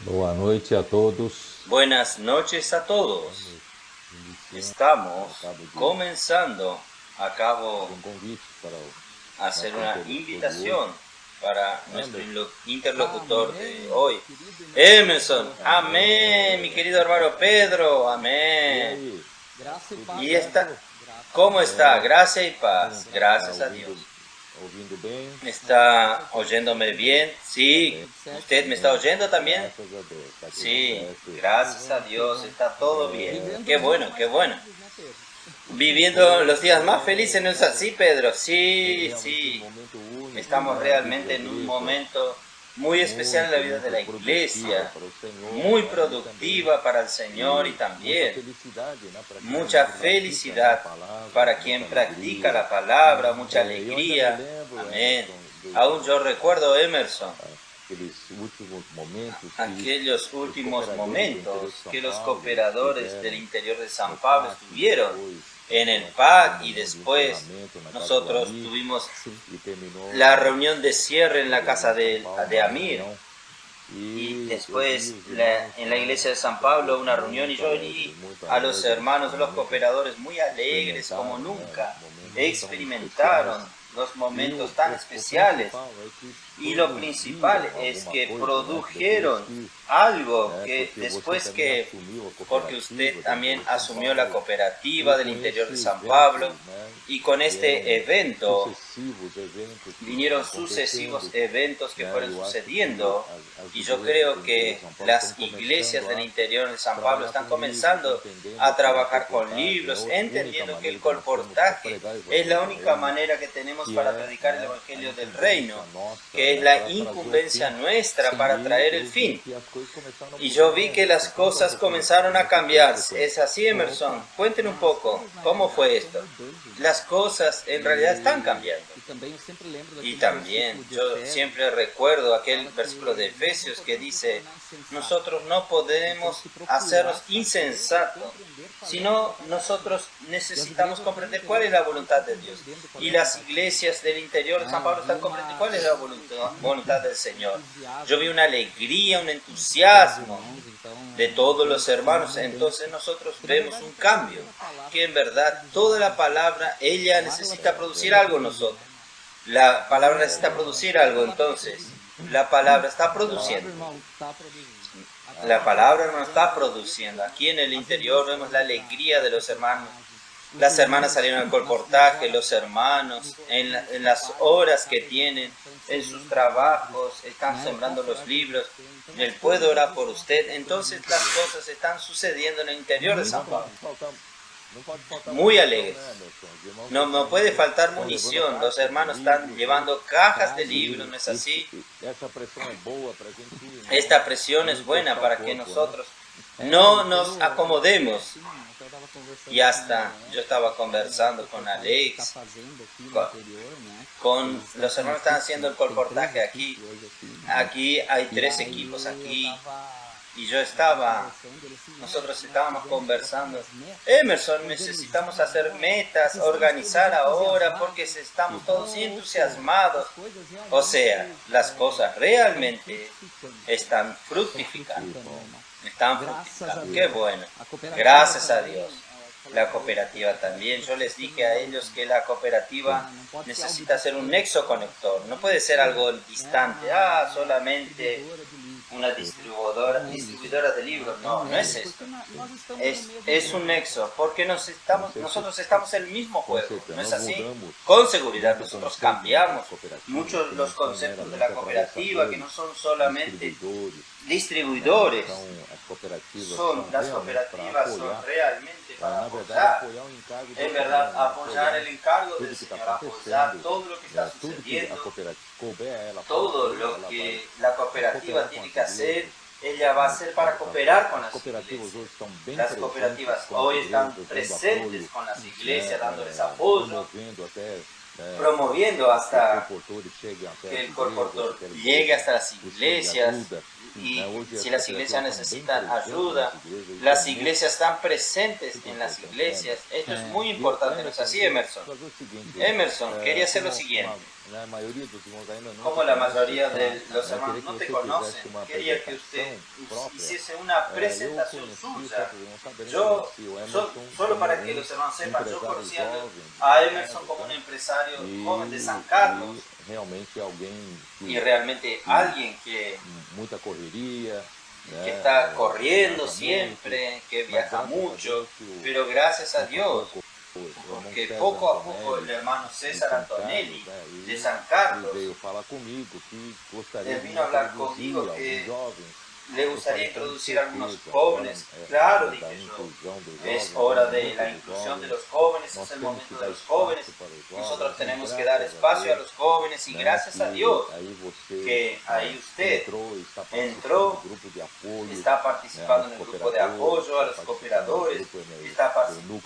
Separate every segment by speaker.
Speaker 1: Boa noite a todos.
Speaker 2: Buenas noches a todos.
Speaker 1: Estamos iniciando,
Speaker 2: Estamos
Speaker 1: acabo de
Speaker 2: comenzando.
Speaker 1: fazer
Speaker 2: Acabo
Speaker 1: um convite para o
Speaker 2: de hacer
Speaker 1: nosso
Speaker 2: una
Speaker 1: interlocutor de hoje,
Speaker 2: invitación para nuestro
Speaker 1: Emerson.
Speaker 2: interlocutor de
Speaker 3: Amém,
Speaker 2: hoy.
Speaker 3: querido irmão
Speaker 2: Emerson,
Speaker 3: Pedro.
Speaker 2: amén, mi querido hermano Pedro,
Speaker 1: E
Speaker 2: amén.
Speaker 1: aí,
Speaker 3: Graça e
Speaker 1: tudo
Speaker 3: paz,
Speaker 2: Y
Speaker 1: certo?
Speaker 2: está,
Speaker 3: pastor. Graça e
Speaker 2: ¿cómo
Speaker 3: paz.
Speaker 2: está? Gracia y
Speaker 1: Como
Speaker 2: paz.
Speaker 1: está
Speaker 2: Gracias a Dios.
Speaker 1: ouvindo bem?
Speaker 3: Com
Speaker 2: ¿Está
Speaker 3: certeza.
Speaker 2: oyéndome bien? Sí.
Speaker 3: Tudo certo.
Speaker 2: ¿Usted me está oyendo también?
Speaker 1: Graças a Deus, está tudo
Speaker 2: Sí.
Speaker 1: certo.
Speaker 2: Gracias a
Speaker 3: Que
Speaker 2: Dios,
Speaker 3: bom.
Speaker 2: está todo bien.
Speaker 3: Vivendo
Speaker 2: Qué
Speaker 3: os dias
Speaker 2: bueno,
Speaker 3: mais
Speaker 2: qué bueno.
Speaker 3: felizes, né, Pedro?
Speaker 2: Viviendo los días más felices, ¿no es así, Pedro?
Speaker 1: É
Speaker 2: Sí,
Speaker 1: realmente um
Speaker 2: sí.
Speaker 1: momento único
Speaker 2: Estamos
Speaker 1: na vida da
Speaker 2: realmente en un
Speaker 1: igreja,
Speaker 2: momento muy especial en la vida de
Speaker 1: muito
Speaker 2: la
Speaker 1: produtiva
Speaker 2: iglesia,
Speaker 1: para o Senhor,
Speaker 2: muy
Speaker 1: né? E também
Speaker 2: productiva para el Señor y
Speaker 1: muita
Speaker 2: también
Speaker 1: felicidade, né? Para quem
Speaker 2: mucha
Speaker 1: realmente pratica, né, a
Speaker 2: felicidad
Speaker 1: palavra,
Speaker 2: para
Speaker 1: muita
Speaker 2: quien practica
Speaker 1: alegria.
Speaker 2: la palabra, mucha
Speaker 1: Eu ainda me
Speaker 2: alegría.
Speaker 1: lembro,
Speaker 2: Amén.
Speaker 1: Emerson,
Speaker 2: Aún yo recuerdo, Emerson,
Speaker 1: aqueles últimos momentos que
Speaker 2: aquellos
Speaker 1: os
Speaker 2: últimos
Speaker 1: cooperadores do interior de
Speaker 2: momentos
Speaker 1: São
Speaker 2: que los
Speaker 1: Paulo
Speaker 2: cooperadores del
Speaker 1: tiveram
Speaker 2: interior de San
Speaker 1: no
Speaker 2: Pablo
Speaker 1: PAC,
Speaker 2: estuvieron
Speaker 1: depois
Speaker 2: en el
Speaker 1: aquela
Speaker 2: PAC y
Speaker 1: reunião de
Speaker 2: después
Speaker 1: encerramento na casa do
Speaker 2: nosotros
Speaker 1: Ami
Speaker 2: tuvimos
Speaker 1: e terminou
Speaker 2: la reunión de cierre en la
Speaker 1: ali
Speaker 2: casa
Speaker 1: em São Paulo,
Speaker 2: de
Speaker 1: uma
Speaker 2: Amir
Speaker 1: reunião,
Speaker 2: y
Speaker 1: e eu vi
Speaker 2: después
Speaker 1: os irmãos,
Speaker 2: en la
Speaker 1: né,
Speaker 2: iglesia de San Pablo
Speaker 1: todos
Speaker 2: una reunión y
Speaker 1: muito
Speaker 2: yo
Speaker 1: alegres,
Speaker 2: vi
Speaker 1: muito
Speaker 2: a los
Speaker 1: alegres,
Speaker 2: hermanos, los
Speaker 1: realmente
Speaker 2: cooperadores muy alegres como
Speaker 1: experimentaram, né,
Speaker 2: nunca,
Speaker 1: momentos tão especiais.
Speaker 2: experimentaron los
Speaker 1: E
Speaker 2: momentos tan
Speaker 1: o
Speaker 2: especiales
Speaker 1: principal é que
Speaker 2: y lo principal
Speaker 1: produziram
Speaker 2: es
Speaker 1: alguma
Speaker 2: que
Speaker 1: coisa, né? Depois
Speaker 2: produjeron
Speaker 1: que,
Speaker 2: algo
Speaker 1: né,
Speaker 2: que
Speaker 1: porque você
Speaker 2: después
Speaker 1: também
Speaker 2: que,
Speaker 1: assumiu a
Speaker 2: porque
Speaker 1: cooperativa
Speaker 2: usted
Speaker 1: do
Speaker 2: también
Speaker 1: interior de São
Speaker 2: asumió la
Speaker 1: Paulo
Speaker 2: cooperativa
Speaker 1: e
Speaker 2: del
Speaker 1: com
Speaker 2: interior
Speaker 1: esse
Speaker 2: de San
Speaker 1: evento,
Speaker 2: Pablo
Speaker 1: né,
Speaker 2: y con
Speaker 1: vieram
Speaker 2: este evento
Speaker 1: sucessivos eventos que estão
Speaker 2: vinieron sucesivos
Speaker 1: acontecendo,
Speaker 2: eventos que
Speaker 1: né?
Speaker 2: fueron
Speaker 1: Eu acho que
Speaker 2: sucediendo
Speaker 1: as
Speaker 2: y yo
Speaker 1: igrejas do
Speaker 2: creo
Speaker 1: interior de
Speaker 2: que
Speaker 1: São Paulo estão
Speaker 2: las iglesias
Speaker 1: começando
Speaker 2: del
Speaker 1: a
Speaker 2: interior de San Pablo
Speaker 1: trabalhar
Speaker 2: están
Speaker 1: com livros,
Speaker 2: comenzando
Speaker 1: entendendo
Speaker 2: a
Speaker 1: que o
Speaker 2: trabajar con
Speaker 1: colportagem é a
Speaker 2: libros,
Speaker 1: única
Speaker 2: entendiendo que el
Speaker 1: maneira que nós temos para
Speaker 2: colportaje
Speaker 1: pregar o
Speaker 2: es la
Speaker 1: evangelho do
Speaker 2: única
Speaker 1: reino,
Speaker 2: manera que tenemos
Speaker 1: que
Speaker 2: para
Speaker 1: é,
Speaker 2: predicar el
Speaker 1: né, a
Speaker 2: evangelio del reino,
Speaker 1: incumbência nossa,
Speaker 2: que es
Speaker 1: né,
Speaker 2: la
Speaker 1: para trazer o
Speaker 2: incumbencia
Speaker 1: fim.
Speaker 2: nuestra para
Speaker 1: E
Speaker 2: traer el
Speaker 1: eu vi
Speaker 2: fin.
Speaker 1: que as coisas começaram a
Speaker 2: Y
Speaker 1: mudar,
Speaker 2: yo
Speaker 1: né,
Speaker 2: vi que las
Speaker 1: Emerson? Conta um
Speaker 2: cosas
Speaker 1: pouquinho
Speaker 2: comenzaron a
Speaker 1: dessa tua
Speaker 2: cambiar. ¿Es
Speaker 1: sequência.
Speaker 2: así, Emerson?
Speaker 3: Opa,
Speaker 2: Cuenten un
Speaker 3: não, as
Speaker 2: poco,
Speaker 3: coisas na
Speaker 2: ¿cómo fue
Speaker 3: realidade estão
Speaker 2: esto?
Speaker 3: mudando, irmão.
Speaker 2: Las cosas en realidad están cambiando.
Speaker 3: E também eu sempre lembro
Speaker 2: Y
Speaker 3: daquele
Speaker 2: también
Speaker 3: versículo de
Speaker 2: yo
Speaker 3: Efésios,
Speaker 2: siempre recuerdo
Speaker 3: que
Speaker 2: aquel
Speaker 3: fala
Speaker 2: versículo de
Speaker 3: que nós não
Speaker 2: Efesios que
Speaker 3: podemos nos
Speaker 2: dice,
Speaker 3: tornar insensatos.
Speaker 2: nosotros no
Speaker 3: Nós temos
Speaker 2: podemos
Speaker 3: que procurar
Speaker 2: hacernos
Speaker 3: saber ou
Speaker 2: insensatos,
Speaker 3: compreender qual é a
Speaker 2: sino
Speaker 3: vontade de Deus.
Speaker 2: nosotros
Speaker 3: E as
Speaker 2: necesitamos
Speaker 3: igrejas do
Speaker 2: comprender
Speaker 3: interior
Speaker 2: cuál
Speaker 3: de
Speaker 2: es la
Speaker 3: São Paulo
Speaker 2: voluntad
Speaker 3: estão
Speaker 2: de Dios.
Speaker 3: compreendendo qual
Speaker 2: Y
Speaker 3: é a
Speaker 2: las
Speaker 3: vontade de Deus.
Speaker 2: iglesias del interior de San
Speaker 3: Eu
Speaker 2: Pablo
Speaker 3: vi
Speaker 2: están comprendiendo cuál es la voluntad del
Speaker 3: um
Speaker 2: Señor. Yo vi
Speaker 3: entusiasmo
Speaker 2: una alegría, un
Speaker 3: dos
Speaker 2: entusiasmo
Speaker 3: irmãos, então
Speaker 2: de
Speaker 3: nós
Speaker 2: todos
Speaker 3: vemos
Speaker 2: los
Speaker 3: uma
Speaker 2: hermanos,
Speaker 3: mudança.
Speaker 2: entonces nosotros
Speaker 3: Que na
Speaker 2: vemos
Speaker 3: verdade
Speaker 2: un
Speaker 3: toda,
Speaker 2: cambio,
Speaker 3: toda palavra
Speaker 2: que en
Speaker 3: precisa
Speaker 2: verdad
Speaker 3: produzir
Speaker 2: toda la
Speaker 3: algo.
Speaker 2: palabra,
Speaker 3: A
Speaker 2: ella
Speaker 3: palavra ela
Speaker 2: necesita
Speaker 3: precisa
Speaker 2: producir
Speaker 3: produzir
Speaker 2: algo en
Speaker 3: vida,
Speaker 2: nosotros.
Speaker 3: né?
Speaker 2: La palabra necesita
Speaker 3: E
Speaker 2: producir
Speaker 3: a
Speaker 2: algo,
Speaker 3: palavra está
Speaker 2: entonces
Speaker 3: produzindo.
Speaker 2: la palabra está
Speaker 3: A palavra,
Speaker 2: produciendo.
Speaker 3: irmão, está produzindo. A
Speaker 2: La
Speaker 3: palavra está
Speaker 2: palabra no
Speaker 3: trazendo
Speaker 2: está
Speaker 3: alegria.
Speaker 2: produciendo. Aquí en el
Speaker 3: As
Speaker 2: interior
Speaker 3: irmãs
Speaker 2: vemos la
Speaker 3: foram
Speaker 2: alegría
Speaker 3: para
Speaker 2: de
Speaker 3: o
Speaker 2: los hermanos.
Speaker 3: colportagem. Os
Speaker 2: Las hermanas
Speaker 3: irmãos
Speaker 2: salieron al
Speaker 3: nas
Speaker 2: colportaje,
Speaker 3: horas,
Speaker 2: los hermanos
Speaker 3: nos
Speaker 2: en las
Speaker 3: trabalhos,
Speaker 2: horas que
Speaker 3: cada irmão
Speaker 2: tienen,
Speaker 3: estão
Speaker 2: en sus
Speaker 3: semeando livros,
Speaker 2: trabajos, están
Speaker 3: né? Eu
Speaker 2: sembrando
Speaker 3: posso
Speaker 2: los
Speaker 3: orar por
Speaker 2: libros.
Speaker 3: você. Então
Speaker 2: Él
Speaker 3: as
Speaker 2: puede
Speaker 3: coisas
Speaker 2: orar
Speaker 3: elas
Speaker 2: por
Speaker 3: estão
Speaker 2: usted.
Speaker 3: acontecendo no
Speaker 2: Entonces las
Speaker 3: interior.
Speaker 2: cosas están sucediendo en el interior de
Speaker 1: E
Speaker 2: San
Speaker 1: não
Speaker 2: Pablo.
Speaker 1: pode faltar, não pode faltar
Speaker 2: Muy
Speaker 1: munição,
Speaker 2: alegres.
Speaker 1: né, Emerson? Os irmãos
Speaker 2: No,
Speaker 1: estão
Speaker 2: no puede
Speaker 1: saindo,
Speaker 2: faltar
Speaker 1: estão levando
Speaker 2: munición. Los
Speaker 1: caixas de
Speaker 2: hermanos están
Speaker 1: livros, né?
Speaker 2: llevando cajas de
Speaker 3: Trazem
Speaker 2: libros, ¿no es
Speaker 1: Isso,
Speaker 2: así?
Speaker 1: essa pressão é boa para a gente
Speaker 2: Esta presión
Speaker 1: não
Speaker 2: es buena
Speaker 1: encostar o
Speaker 2: para que
Speaker 1: corpo, né?
Speaker 2: nosotros
Speaker 3: É,
Speaker 2: no
Speaker 3: eu
Speaker 2: nos
Speaker 3: tenho
Speaker 2: acomodemos.
Speaker 3: assim, irmão, eu estava conversando
Speaker 2: Y
Speaker 3: com
Speaker 2: hasta
Speaker 3: o
Speaker 2: yo
Speaker 3: Alex,
Speaker 2: estaba
Speaker 3: né, o
Speaker 2: conversando con
Speaker 3: reportagem que está
Speaker 2: Alex,
Speaker 3: fazendo aqui no
Speaker 2: con,
Speaker 3: interior, né?
Speaker 2: con
Speaker 3: Eles
Speaker 2: los
Speaker 3: estão com
Speaker 2: hermanos
Speaker 3: uma
Speaker 2: están
Speaker 3: equipe,
Speaker 2: haciendo el
Speaker 3: tem três
Speaker 2: colportaje
Speaker 3: equipes
Speaker 2: aquí.
Speaker 3: hoje aqui, né?
Speaker 2: Aquí hay
Speaker 3: E
Speaker 2: 3 equipos
Speaker 3: aí
Speaker 2: aquí. Y yo
Speaker 3: eu
Speaker 2: estaba,
Speaker 3: conversando, ele assim,
Speaker 2: nosotros
Speaker 3: nós
Speaker 2: estábamos
Speaker 3: precisamos colocar
Speaker 2: conversando.
Speaker 3: umas metas,
Speaker 2: Emerson,
Speaker 3: organizar
Speaker 2: necesitamos hacer
Speaker 3: agora,
Speaker 2: metas,
Speaker 3: porque estamos todos
Speaker 2: organizar ahora, porque
Speaker 3: entusiasmados.
Speaker 2: estamos todos
Speaker 3: Então, ou seja,
Speaker 2: entusiasmados.
Speaker 3: as coisas
Speaker 2: O sea,
Speaker 3: realmente
Speaker 2: las cosas
Speaker 3: estão
Speaker 2: realmente
Speaker 3: frutificando.
Speaker 2: están
Speaker 3: Estão
Speaker 2: fructificando.
Speaker 3: frutificando, né, irmão?
Speaker 2: Están
Speaker 3: Graças a
Speaker 2: fructificando.
Speaker 3: Deus.
Speaker 2: Qué bueno.
Speaker 3: A cooperativa
Speaker 2: Gracias a
Speaker 3: também,
Speaker 2: Dios.
Speaker 3: falei
Speaker 2: La
Speaker 3: para eles
Speaker 2: cooperativa
Speaker 3: que
Speaker 2: también. Yo les dije
Speaker 3: precisa
Speaker 2: a
Speaker 3: ser
Speaker 2: ellos que la cooperativa
Speaker 3: não pode ser algo
Speaker 2: necesita ser un
Speaker 3: distante,
Speaker 2: nexo conector. No puede ser algo distante. Ah,
Speaker 3: uma
Speaker 2: solamente
Speaker 3: distribuidora de livros.
Speaker 2: una distribuidora de libros. No, no es
Speaker 3: Porque
Speaker 2: esto.
Speaker 3: nós estamos
Speaker 2: Es,
Speaker 3: no mesmo
Speaker 2: es un
Speaker 3: bote.
Speaker 2: nexo, porque nosotros estamos en el mismo
Speaker 1: Com
Speaker 2: juego,
Speaker 1: certeza,
Speaker 2: ¿no es
Speaker 1: nós
Speaker 2: así?
Speaker 1: mudamos
Speaker 2: Con seguridad
Speaker 1: muito
Speaker 2: nosotros
Speaker 1: conceitos da
Speaker 2: cambiamos
Speaker 1: cooperativa,
Speaker 2: muchos
Speaker 1: que
Speaker 2: los
Speaker 1: não são
Speaker 2: conceptos de
Speaker 1: meramente
Speaker 2: la cooperativa, que no son solamente
Speaker 1: distribuidores,
Speaker 2: distribuidores,
Speaker 1: Então, as cooperativas
Speaker 2: las
Speaker 1: são realmente
Speaker 2: cooperativas
Speaker 1: para
Speaker 2: son
Speaker 1: apoiar,
Speaker 2: realmente para
Speaker 1: na verdade,
Speaker 2: apoyar,
Speaker 1: apoiar o encargo do
Speaker 2: en
Speaker 1: Senhor,
Speaker 2: verdad,
Speaker 1: né?
Speaker 2: apoyar el encargo
Speaker 1: tudo
Speaker 2: del
Speaker 1: que está
Speaker 2: Señor, apoyar
Speaker 1: acontecendo,
Speaker 2: todo lo que está
Speaker 1: né? Tudo que a
Speaker 2: sucediendo,
Speaker 1: cooperativa couber a ela,
Speaker 2: todo
Speaker 1: fazer,
Speaker 2: lo
Speaker 1: ela
Speaker 2: que
Speaker 1: vai
Speaker 2: la cooperativa
Speaker 1: cooperar com
Speaker 2: tiene
Speaker 1: as
Speaker 2: que hacer,
Speaker 1: igrejas.
Speaker 2: ella va a hacer para cooperar con
Speaker 1: As
Speaker 2: las
Speaker 1: cooperativas
Speaker 2: iglesias.
Speaker 1: hoje estão bem
Speaker 2: Las
Speaker 1: presentes
Speaker 2: cooperativas
Speaker 1: com as
Speaker 2: hoy están
Speaker 1: igrejas, dando
Speaker 2: presentes
Speaker 1: apoio,
Speaker 2: con las iglesias,
Speaker 1: né?
Speaker 2: dándoles apoyo,
Speaker 1: Promovendo até
Speaker 2: promoviendo hasta
Speaker 1: colportores cheguem até
Speaker 2: que
Speaker 1: as
Speaker 2: el colportor
Speaker 1: igrejas, aquelas
Speaker 2: llegue hasta las
Speaker 1: buscando
Speaker 2: iglesias.
Speaker 1: ajuda.
Speaker 2: Y
Speaker 1: Hoje as
Speaker 2: si las
Speaker 1: cooperativas
Speaker 2: iglesias
Speaker 1: estão bem
Speaker 2: necesitan
Speaker 1: presentes
Speaker 2: ayuda,
Speaker 1: nas igrejas, isso
Speaker 2: las
Speaker 1: é muito
Speaker 2: iglesias están presentes en las
Speaker 1: importante,
Speaker 2: iglesias. Esto es muy
Speaker 1: E,
Speaker 2: importante, ¿no es así, Emerson?
Speaker 1: fazer o seguinte,
Speaker 2: Emerson, quería hacer lo
Speaker 1: como
Speaker 2: siguiente.
Speaker 1: a maioria dos irmãos ainda não
Speaker 2: Como
Speaker 1: te
Speaker 2: la
Speaker 1: conhece,
Speaker 2: mayoría de los
Speaker 1: eu
Speaker 2: hermanos
Speaker 1: queria que
Speaker 2: no te
Speaker 1: você
Speaker 2: conocen,
Speaker 1: fizesse uma
Speaker 2: quería que usted
Speaker 1: apresentação própria.
Speaker 2: hiciese una
Speaker 1: Eu
Speaker 2: presentación
Speaker 1: conheci,
Speaker 2: suya.
Speaker 1: só para não saberem,
Speaker 2: Yo,
Speaker 1: conheci o Emerson
Speaker 2: solo para
Speaker 1: como
Speaker 2: que los hermanos sepan, yo
Speaker 1: empresário
Speaker 2: conocí
Speaker 1: jovem,
Speaker 2: a Emerson como un empresario joven de San Carlos
Speaker 1: e realmente alguém
Speaker 2: y realmente alguien que
Speaker 1: muita correria, né,
Speaker 2: está corriendo
Speaker 1: viaja
Speaker 2: siempre, que viaja
Speaker 1: gracias a
Speaker 2: mucho,
Speaker 1: Deus que o-
Speaker 2: pero gracias a Dios,
Speaker 1: o irmão
Speaker 2: porque
Speaker 1: César
Speaker 2: poco a poco
Speaker 1: Antonelli,
Speaker 2: el hermano
Speaker 1: de
Speaker 2: César
Speaker 1: São
Speaker 2: Antonelli
Speaker 1: Carlos, né,
Speaker 2: de
Speaker 1: e
Speaker 2: San
Speaker 1: ele
Speaker 2: Carlos
Speaker 1: veio falar comigo que gostaria
Speaker 2: Ele
Speaker 1: de
Speaker 2: vino a hablar
Speaker 1: introduzir
Speaker 2: conmigo que
Speaker 1: alguns jovens.
Speaker 2: le
Speaker 1: Eu
Speaker 2: gustaría
Speaker 1: falei, com
Speaker 2: introducir a algunos
Speaker 1: certeza,
Speaker 2: jóvenes.
Speaker 1: agora,
Speaker 2: Claro,
Speaker 1: da
Speaker 2: dije yo.
Speaker 1: inclusão dos
Speaker 2: Es
Speaker 1: jovens,
Speaker 2: hora
Speaker 1: do
Speaker 2: de
Speaker 1: momento
Speaker 2: la
Speaker 1: dos
Speaker 2: inclusión de
Speaker 1: jovens.
Speaker 2: los jóvenes,
Speaker 1: Nós
Speaker 2: es el
Speaker 1: temos
Speaker 2: momento
Speaker 1: que
Speaker 2: de
Speaker 1: dar
Speaker 2: los jóvenes.
Speaker 1: espaço para os jovens.
Speaker 2: Nosotros
Speaker 1: e
Speaker 2: tenemos que
Speaker 1: graças
Speaker 2: dar espacio a
Speaker 1: Deus,
Speaker 2: los jóvenes y
Speaker 1: né,
Speaker 2: gracias a
Speaker 1: que
Speaker 2: Dios
Speaker 1: aí você,
Speaker 2: que aí usted
Speaker 1: entrou, está participando
Speaker 2: entró,
Speaker 1: do grupo de apoio,
Speaker 2: está participando en el grupo de apoyo a los cooperadores, está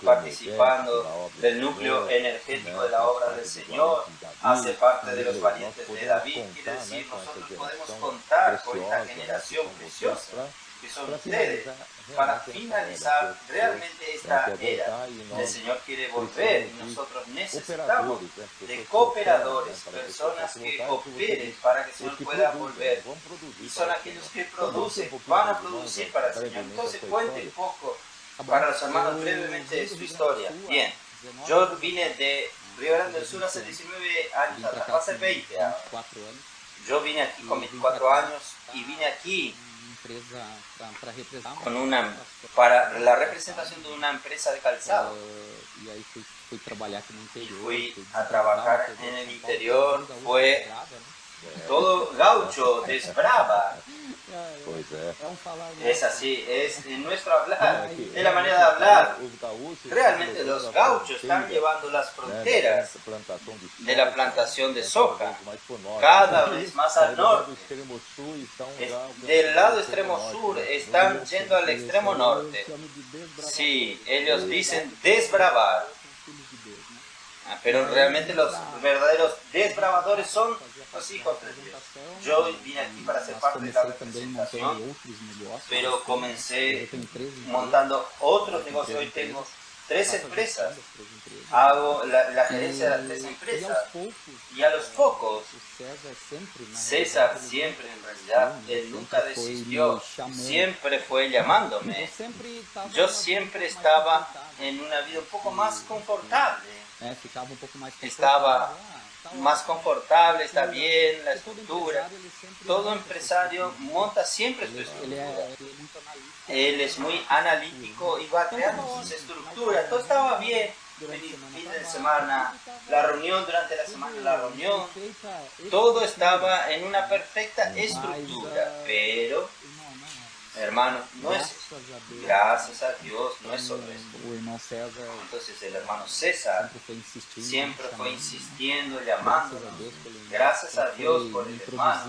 Speaker 2: participando del núcleo energético de la obra del Señor, hace parte de los valientes de David. Quiere decir, nosotros podemos contar con esta generación preciosa que son ustedes para finalizar realmente esta era. El Señor quiere volver y nosotros necesitamos de cooperadores, personas que cooperen para que el Señor pueda volver. Y son aquellos que producen, van a producir para el Señor. Entonces cuente un poco para los hermanos brevemente su historia. Bien, yo vine de Río Grande del Sur hace 19 años atrás, hace 20 ahora.
Speaker 3: 24 anos.
Speaker 2: Yo vine aquí con 24 años y vine aquí
Speaker 3: Empresa para representar
Speaker 2: con para la representación de una empresa de calzado.
Speaker 3: E aí fui trabalhar aqui no interior.
Speaker 2: Fui a trabajar en el interior, fue todo gaucho, desbrava.
Speaker 1: Pois é.
Speaker 2: Es así, es en nuestro hablar, es la manera de hablar.
Speaker 1: Os gaúchos,
Speaker 2: Realmente los gauchos están llevando las fronteras de la plantación de soja cada vez más al norte. Del lado extremo sur están yendo al extremo norte. Sí, ellos dicen desbravar. Pero realmente los verdaderos desbravadores son los hijos de Dios. Yo vine aquí para ser parte de la representación, pero comencé montando otros negocios. Hoy tengo 3 empresas. Hago la gerencia de las 3 empresas. Y a los pocos, César siempre en realidad, él nunca desistió, siempre fue llamándome. Yo siempre estaba en una vida un poco más confortable. Estaba más confortable, está bien, la estructura. Todo empresario monta siempre su estructura. Él es muy analítico y va creando sus estructuras. Todo estaba bien. Fin de semana, la reunión durante la semana, la reunión. Todo estaba en una perfecta estructura. Pero, hermano, no es eso. Gracias a Dios, no es solo esto. Entonces el hermano César siempre fue insistiendo, llamándonos. Gracias a Dios por el hermano.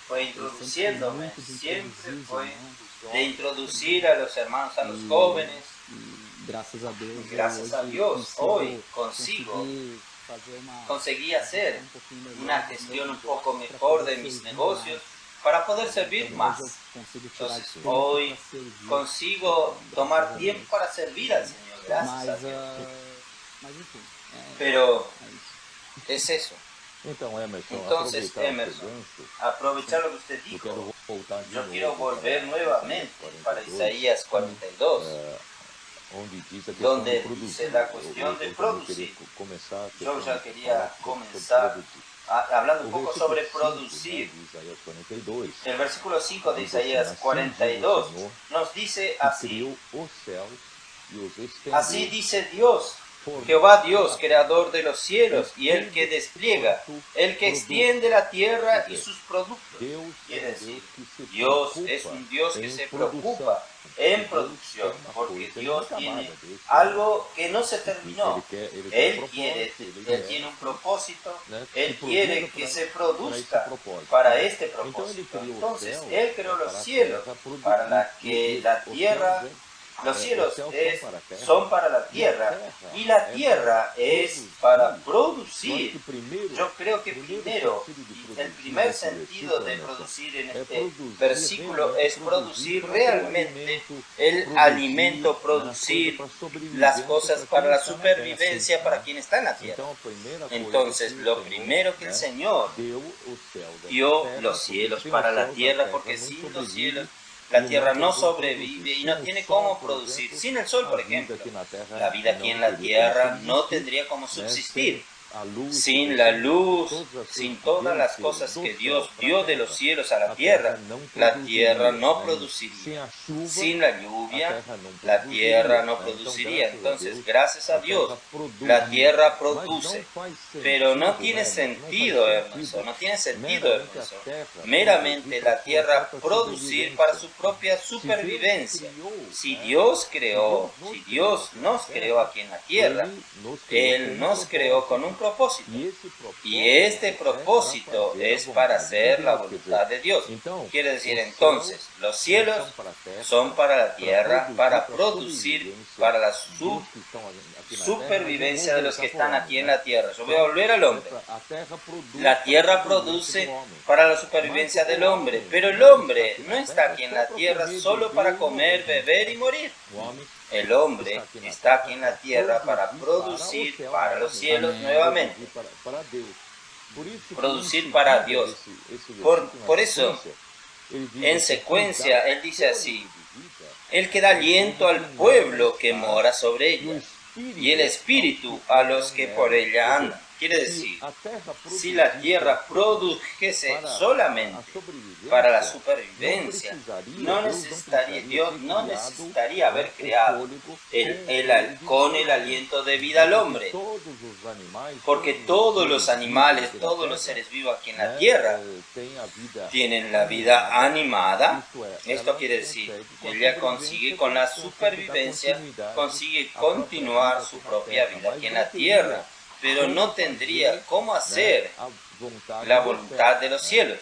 Speaker 2: Fue introduciéndome. Siempre fue de introducir a los hermanos, a los jóvenes. Gracias a Dios, hoy conseguí hacer una gestión un poco mejor de mis negocios para poder servir más. Entonces hoy consigo tomar tiempo para servir al Señor, gracias a Dios. Pero es eso. Entonces, Emerson, aprovechar lo que usted dijo. Yo quiero volver nuevamente para Isaías 42. Donde dice la cuestión de producir. Yo ya quería comenzar hablando un poco sobre producir. El versículo 5 de Isaías 42 nos dice así. Así dice Dios, Jehová Dios, creador de los cielos y el que despliega, el que extiende la tierra y sus productos. Quiere decir, Dios es un Dios que se preocupa en producción, porque Dios tiene algo que no se terminó. Él tiene un propósito, Él quiere que se produzca para este propósito. Entonces, Él creó los cielos para que la tierra Los cielos son para la tierra y la tierra es para producir. Yo creo que primero, el primer sentido de producir en este versículo es producir realmente el alimento, producir las cosas para la supervivencia para quien está en la tierra. Entonces, lo primero que el Señor dio los cielos para la tierra, porque sin los cielos la tierra no sobrevive y no tiene cómo producir. Sin el sol, por ejemplo, la vida aquí en la tierra no tendría cómo subsistir. Sin la luz, sin todas las cosas que Dios dio de los cielos a la tierra no produciría. Sin la lluvia, la tierra no produciría. Entonces, gracias a Dios, la tierra produce. Pero no tiene sentido, hermoso, no tiene sentido, hermoso. Meramente la tierra producir para su propia supervivencia. Si Dios nos creó aquí en la tierra, Él nos creó con un propósito. Y este propósito es para hacer la voluntad de Dios. Quiere decir entonces, los cielos son para la tierra, para producir, para la supervivencia de los que están aquí en la tierra. Yo voy a volver al hombre. La tierra produce para la supervivencia del hombre, pero el hombre no está aquí en la tierra solo para comer, beber y morir. El hombre está aquí en la tierra para producir para los cielos nuevamente. Producir para Dios. Por eso, en secuencia, Él dice así: el que da aliento al pueblo que mora sobre ella, y el espíritu a los que por ella andan. Quiere decir, si la tierra produjese solamente para la supervivencia, Dios no necesitaría haber creado con el aliento de vida al hombre. Porque todos los animales, todos los seres vivos aquí en la tierra tienen la vida animada. Esto quiere decir, ella consigue con la supervivencia, consigue continuar su propia vida aquí en la tierra. Pero no tendría cómo hacer la voluntad de los cielos.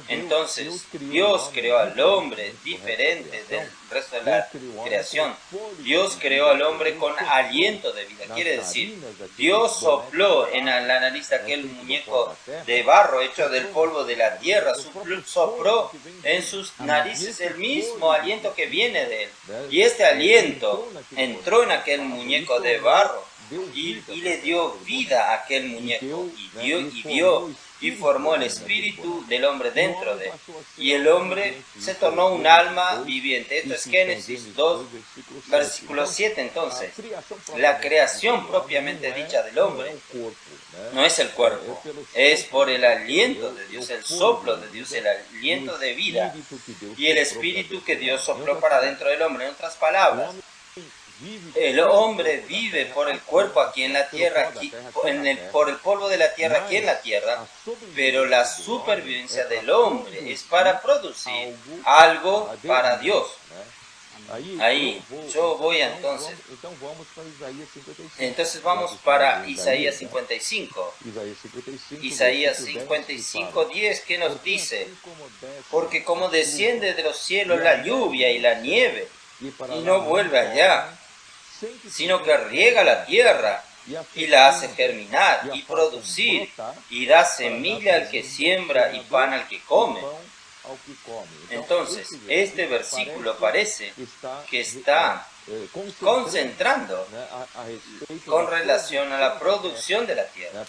Speaker 2: Entonces, Dios creó al hombre diferente del resto de la creación. Dios creó al hombre con aliento de vida. Quiere decir, Dios sopló en la nariz de aquel muñeco de barro hecho del polvo de la tierra. Sopló en sus narices el mismo aliento que viene de él. Y este aliento entró en aquel muñeco de barro. Y le dio vida a aquel muñeco y formó el espíritu del hombre dentro de él. Y el hombre se tornó un alma viviente. Esto es Génesis 2, versículo 7. Entonces, la creación propiamente dicha del hombre no es el cuerpo, es por el aliento de Dios, el soplo de Dios, el aliento de vida y el espíritu que Dios sopló para dentro del hombre. En otras palabras, el hombre vive por el cuerpo aquí en la tierra, por el polvo de la tierra aquí en la tierra, pero la supervivencia del hombre es para producir algo para Dios. Ahí, yo voy entonces. Entonces vamos para Isaías 55. Isaías 55, 10, que nos dice: porque como desciende de los cielos la lluvia y la nieve, y no vuelve allá, sino que riega la tierra y la hace germinar y producir, y da semilla al que siembra y pan al que come. Entonces, este versículo parece que está concentrando con relación a la producción de la tierra.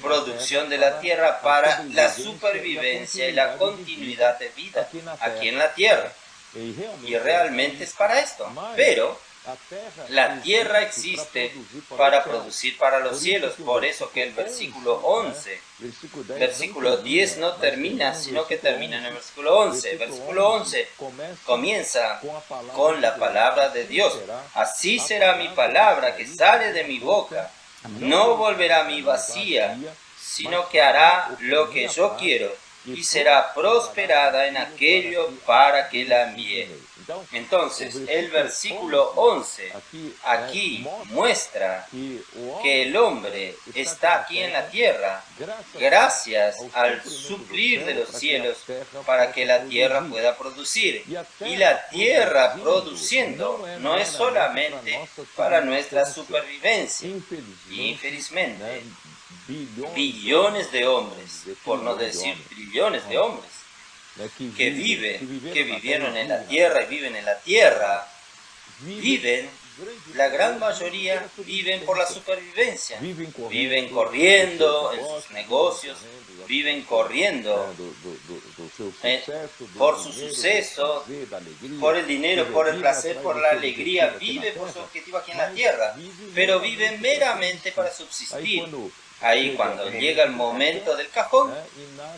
Speaker 2: Producción de la tierra para la supervivencia y la continuidad de vida aquí en la tierra. Y realmente es para esto. Pero la tierra existe para producir para los cielos. Por eso que el versículo 11, versículo 10 no termina, sino que termina en el versículo 11. Versículo 11 comienza con la palabra de Dios. Así será mi palabra que sale de mi boca. No volverá a mí vacía, sino que hará lo que yo quiero y será prosperada en aquello para que la envíe. Entonces, el versículo 11 aquí muestra que el hombre está aquí en la tierra gracias al suplir de los cielos para que la tierra pueda producir. Y la tierra produciendo no es solamente para nuestra supervivencia. Infelizmente, billones de hombres, por no decir trillones de hombres, que vivieron en la tierra y viven en la tierra, la gran mayoría viven por la supervivencia, viven corriendo en sus negocios, viven corriendo por su suceso, por el dinero, por el placer, por la alegría, viven por su objetivo aquí en la tierra, pero viven meramente para subsistir. Ahí cuando llega el momento del cajón,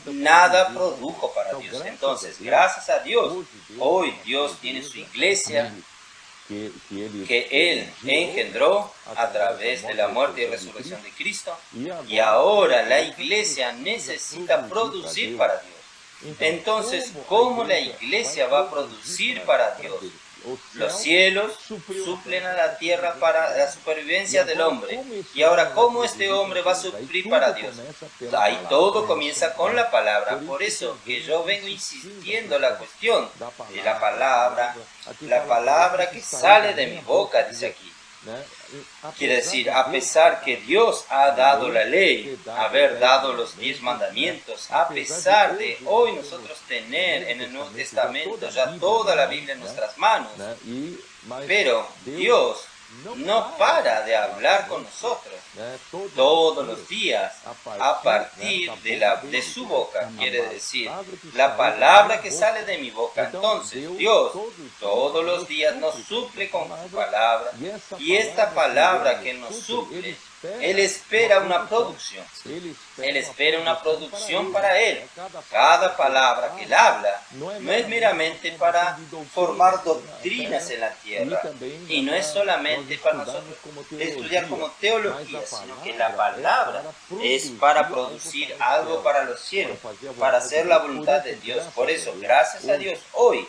Speaker 2: nada produjo para Dios. Entonces, gracias a Dios, hoy Dios tiene su iglesia que Él engendró a través de la muerte y resurrección de Cristo. Y ahora la iglesia necesita producir para Dios. Entonces, ¿cómo la iglesia va a producir para Dios? Los cielos suplen a la tierra para la supervivencia del hombre. Y ahora, ¿cómo este hombre va a suplir para Dios? Ahí todo comienza con la palabra. Por eso que yo vengo insistiendo la cuestión de la palabra que sale de mi boca, dice aquí. Quiere decir, a pesar que Dios ha dado la ley, haber dado los 10 mandamientos, a pesar de hoy nosotros tener en el Nuevo Testamento ya toda la Biblia en nuestras manos, pero Dios no para de hablar con nosotros todos los días a partir de su boca, quiere decir, la palabra que sale de mi boca. Entonces Dios todos los días nos suple con su palabra, y esta palabra que nos suple, Él espera una producción. Él espera una producción para Él. Cada palabra que Él habla no es meramente para formar doctrinas en la tierra, y no es solamente para nosotros estudiar como teología, sino que la palabra es para producir algo para los cielos, para hacer la voluntad de Dios. Por eso, gracias a Dios, hoy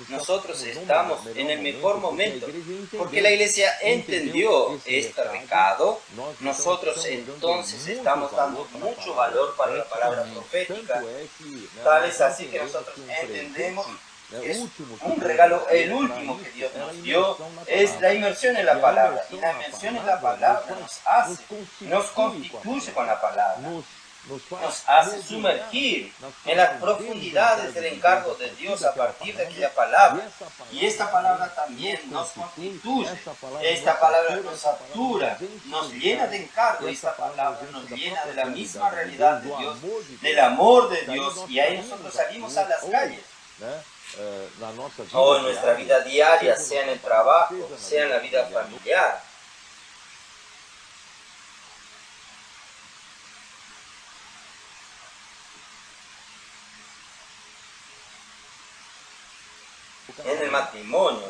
Speaker 2: nosotros estamos en el mejor momento, porque la iglesia entendió este recado. Nosotros entonces estamos dando mucho valor para la palabra profética, tal es así que nosotros entendemos que es un regalo, el último que Dios nos dio, es la inmersión en la palabra, y la inmersión en la palabra nos constituye con la palabra, nos hace sumergir en las profundidades del encargo de Dios a partir de aquella palabra. Y esta palabra también nos constituye, esta palabra nos satura, nos llena de encargo, esta palabra nos llena de la misma realidad de Dios, del amor de Dios, y ahí nosotros salimos a las calles. O en nuestra vida diaria, sea en el trabajo, sea en la vida familiar. En el matrimonio,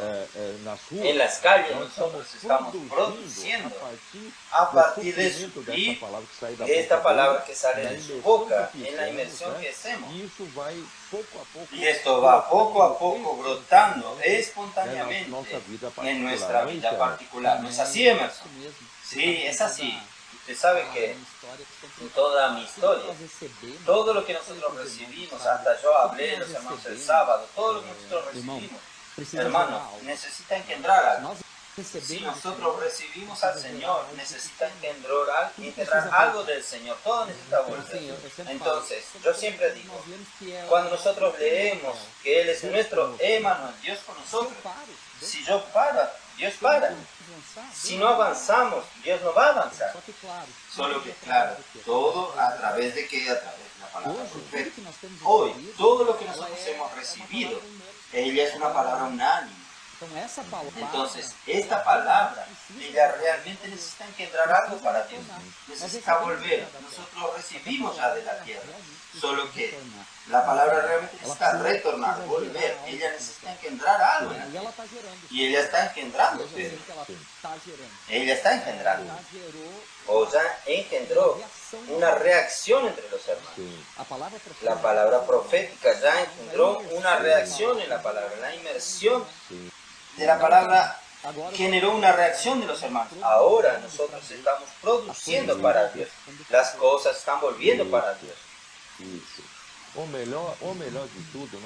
Speaker 2: en las calles, nosotros estamos produciendo a partir de suplir esta palabra que sale de su boca, en la inmersión que hacemos. Y esto va poco a poco brotando espontáneamente en nuestra vida particular. ¿No es así, Emerson? Sí, es así. Usted sabe que en toda mi historia, todo lo que nosotros recibimos, hasta yo hablé de los hermanos el sábado, todo lo que nosotros recibimos, hermanos, necesita engendrar algo. Si nosotros recibimos al Señor, necesita engendrar algo del Señor, todo necesita volver. Entonces, yo siempre digo, cuando nosotros leemos que Él es nuestro Emmanuel, Dios con nosotros, si yo paro, Dios para. Si no avanzamos, Dios no va a avanzar. Solo que, claro, todo a través de qué, a través de la palabra profética. Hoy, todo lo que nosotros hemos recibido, ella es una palabra unánime. Entonces, esta palabra, ella realmente necesita engendrar algo para Dios. Necesita volver. Nosotros recibimos ya de la tierra. Solo que la palabra realmente necesita retornar, volver. Ella necesita engendrar algo. Y ella está engendrando. Ella está engendrando. O ya engendró una reacción entre los hermanos. La palabra profética ya engendró una reacción en la palabra. La inmersión de la palabra generó una reacción de los hermanos. Ahora nosotros estamos produciendo para Dios. Las cosas están volviendo para Dios.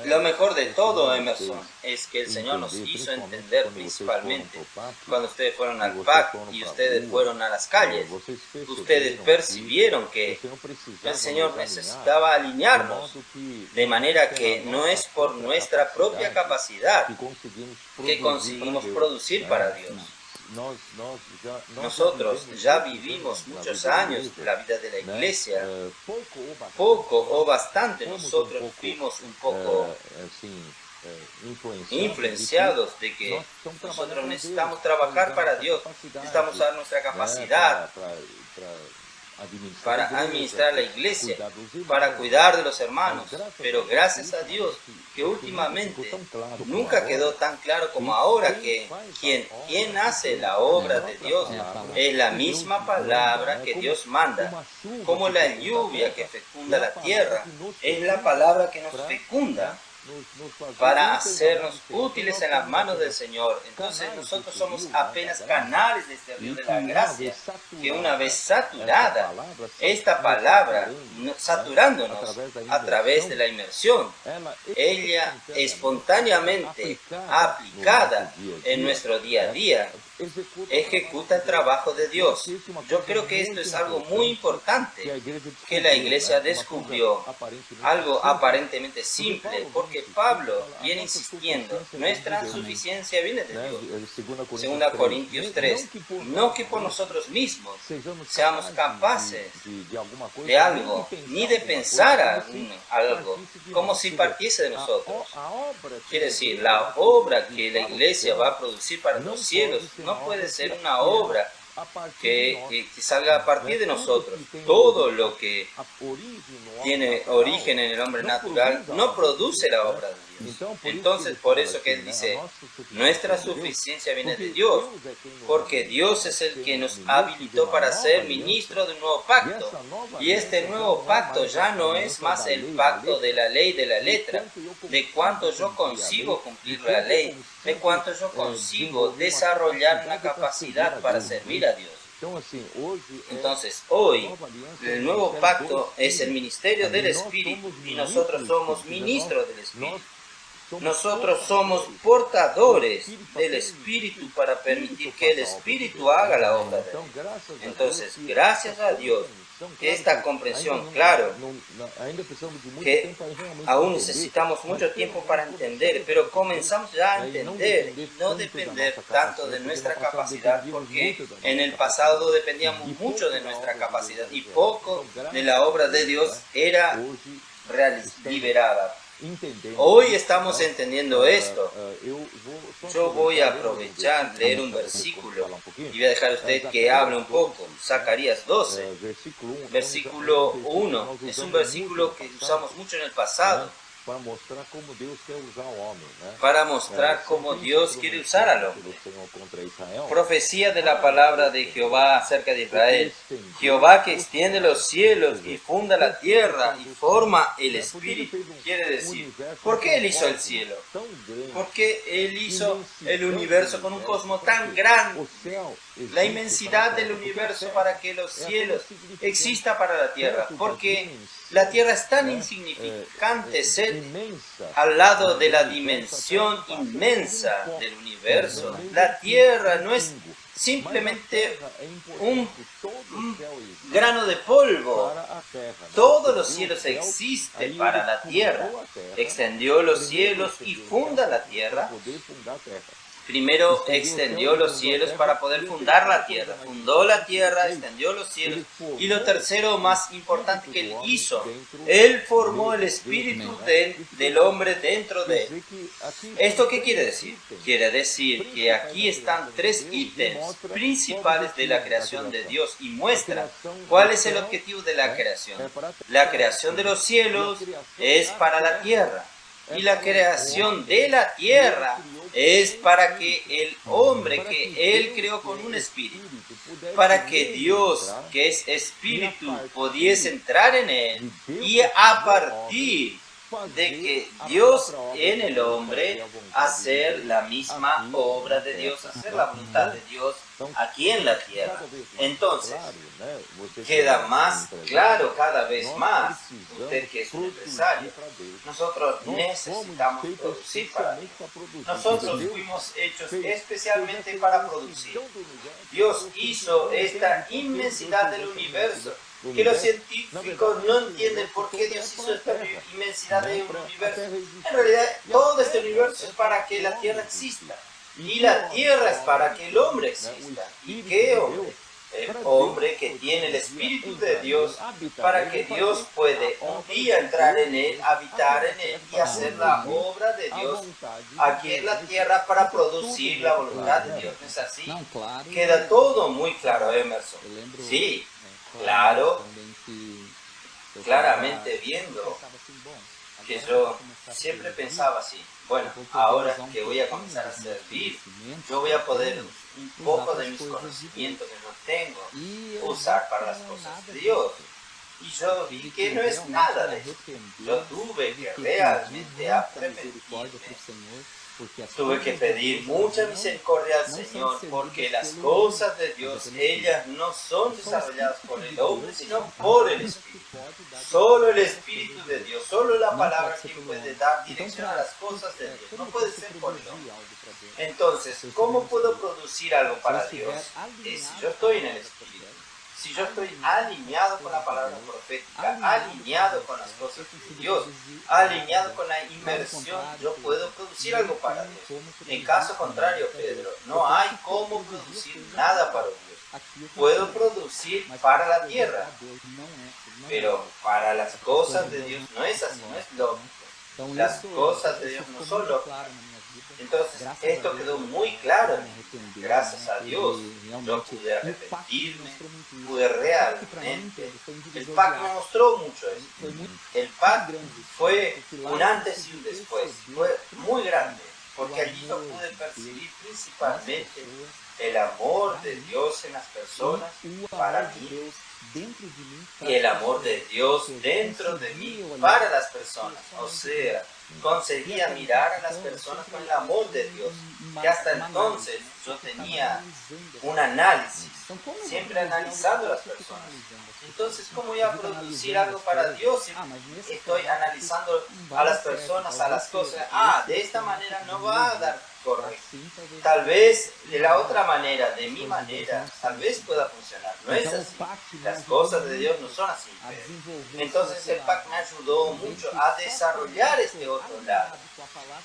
Speaker 2: Lo mejor de todo, Emerson, es que el Señor nos hizo entender principalmente cuando ustedes fueron al pacto y ustedes fueron a las calles. Ustedes percibieron que el Señor necesitaba alinearnos de manera que no es por nuestra propia capacidad que conseguimos producir para Dios. Nosotros ya vivimos muchos años la vida de la iglesia. Poco o bastante nosotros fuimos un poco influenciados de que nosotros necesitamos trabajar para Dios, necesitamos usar nuestra capacidad para administrar la iglesia, para cuidar de los hermanos. Pero gracias a Dios que últimamente nunca quedó tan claro como ahora que quien hace la obra de Dios es la misma palabra que Dios manda. Como la lluvia que fecunda la tierra, es la palabra que nos fecunda para hacernos útiles en las manos del Señor. Entonces nosotros somos apenas canales de este río de la gracia, que una vez saturada, esta palabra, saturándonos a través de la inmersión, ella espontáneamente aplicada en nuestro día a día, ejecuta el trabajo de Dios. Yo creo que esto es algo muy importante que la iglesia descubrió, algo aparentemente simple, porque Pablo viene insistiendo, nuestra suficiencia viene de Dios. 2 Corintios 3, no que por nosotros mismos seamos capaces de algo, ni de pensar algo, como si partiese de nosotros. Quiere decir, la obra que la iglesia va a producir para los cielos no puede ser una obra que salga a partir de nosotros. Todo lo que tiene origen en el hombre natural no produce la obra de Dios. Entonces, por eso que él dice, nuestra suficiencia viene de Dios, porque Dios es el que nos habilitó para ser ministros de un nuevo pacto. Y este nuevo pacto ya no es más el pacto de la ley de la letra, de cuánto yo consigo cumplir la ley, de cuánto yo consigo desarrollar una capacidad para servir a Dios. Entonces, hoy, el nuevo pacto es el ministerio del Espíritu y nosotros somos ministros del Espíritu. Nosotros somos portadores del Espíritu para permitir que el Espíritu haga la obra de Dios. Entonces, gracias a Dios, esta comprensión, claro, que aún necesitamos mucho tiempo para entender, pero comenzamos ya a entender y no depender tanto de nuestra capacidad, porque en el pasado dependíamos mucho de nuestra capacidad y poco de la obra de Dios era liberada. Hoy estamos entendiendo esto. Yo voy a aprovechar, leer un versículo y voy a dejar a usted que hable un poco. Zacarías 12, versículo 1. Es un versículo que usamos mucho en el pasado
Speaker 1: para mostrar como Deus quer usar o homem, né?
Speaker 2: Para mostrar cómo Dios quiere usar al hombre. Profecía de la palabra de Jehová acerca de Israel. Jehová que extiende los cielos y funda la tierra y forma el espíritu. Quiere decir, ¿por qué Él hizo el cielo? Porque Él hizo el universo con un cosmos tan grande. La inmensidad del universo para que los cielos existan para la tierra. Porque la tierra es tan insignificante ser al lado de la dimensión inmensa del universo. La tierra no es simplemente un grano de polvo. Todos los cielos existen para la tierra. Extendió los cielos y funda la tierra. Primero extendió los cielos para poder fundar la tierra. Fundó la tierra, extendió los cielos. Y lo tercero más importante que Él hizo, Él formó el espíritu del hombre dentro de Él. ¿Esto qué quiere decir? Quiere decir que aquí están tres ítems principales de la creación de Dios y muestra cuál es el objetivo de la creación. La creación de los cielos es para la tierra. Y la creación de la tierra es para que el hombre que Él creó con un espíritu, para que Dios, que es espíritu, pudiese entrar en Él y a partir de que Dios en el hombre hacer la misma obra de Dios, hacer la voluntad de Dios aquí en la tierra. Entonces, queda más claro cada vez más, usted que es un empresario, nosotros necesitamos producir para Dios. Nosotros fuimos hechos especialmente para producir. Dios hizo esta inmensidad del universo, que los científicos no entienden por qué Dios hizo esta inmensidad del universo. En realidad, todo este universo es para que la Tierra exista. Y la Tierra es para que el hombre exista. ¿Y qué hombre? El hombre que tiene el Espíritu de Dios, para que Dios puede un día entrar en él, habitar en él y hacer la obra de Dios aquí en la tierra para producir la voluntad de Dios. ¿No es así? Queda todo muy claro, Emerson. Sí, claro, claramente viendo que yo siempre pensaba así. Bueno, ahora que voy a comenzar a servir, yo voy a poder un poco de mis conocimientos que no tengo usar para las cosas de Dios. Y yo vi que no es nada de eso. Yo tuve que realmente arrepentirme. Tuve que pedir mucha misericordia al Señor, porque las cosas de Dios, ellas no son desarrolladas por el hombre, sino por el Espíritu. Solo el Espíritu de Dios, solo la palabra que puede dar dirección a las cosas de Dios. No puede ser por el hombre. Entonces, ¿cómo puedo producir algo para Dios? Si yo estoy en el Espíritu. Si yo estoy alineado con la palabra profética, alineado con las cosas de Dios, alineado con la inmersión, yo puedo producir algo para Dios. En caso contrario, Pedro, no hay cómo producir nada para Dios. Puedo producir para la tierra, pero para las cosas de Dios no es así, no es lógico. Las cosas de Dios no son lógicas. Entonces, esto quedó muy claro. Gracias a Dios, yo pude arrepentirme, pude realmente. El PAC me mostró mucho eso. El PAC fue un antes y un después. Fue muy grande, porque allí yo pude percibir principalmente el amor de Dios en las personas para mí y el amor de Dios dentro de mí para las personas. O sea, conseguía mirar a las personas con el amor de Dios, que hasta entonces yo tenía un análisis, siempre analizando a las personas. Entonces, ¿cómo voy a producir algo para Dios si estoy analizando a las personas, a las cosas? De esta manera no va a dar correcto. Tal vez de la otra manera, de mi manera, tal vez pueda funcionar. No es así. Las cosas de Dios no son así. Entonces el PAC me ayudó mucho a desarrollar este otro lado.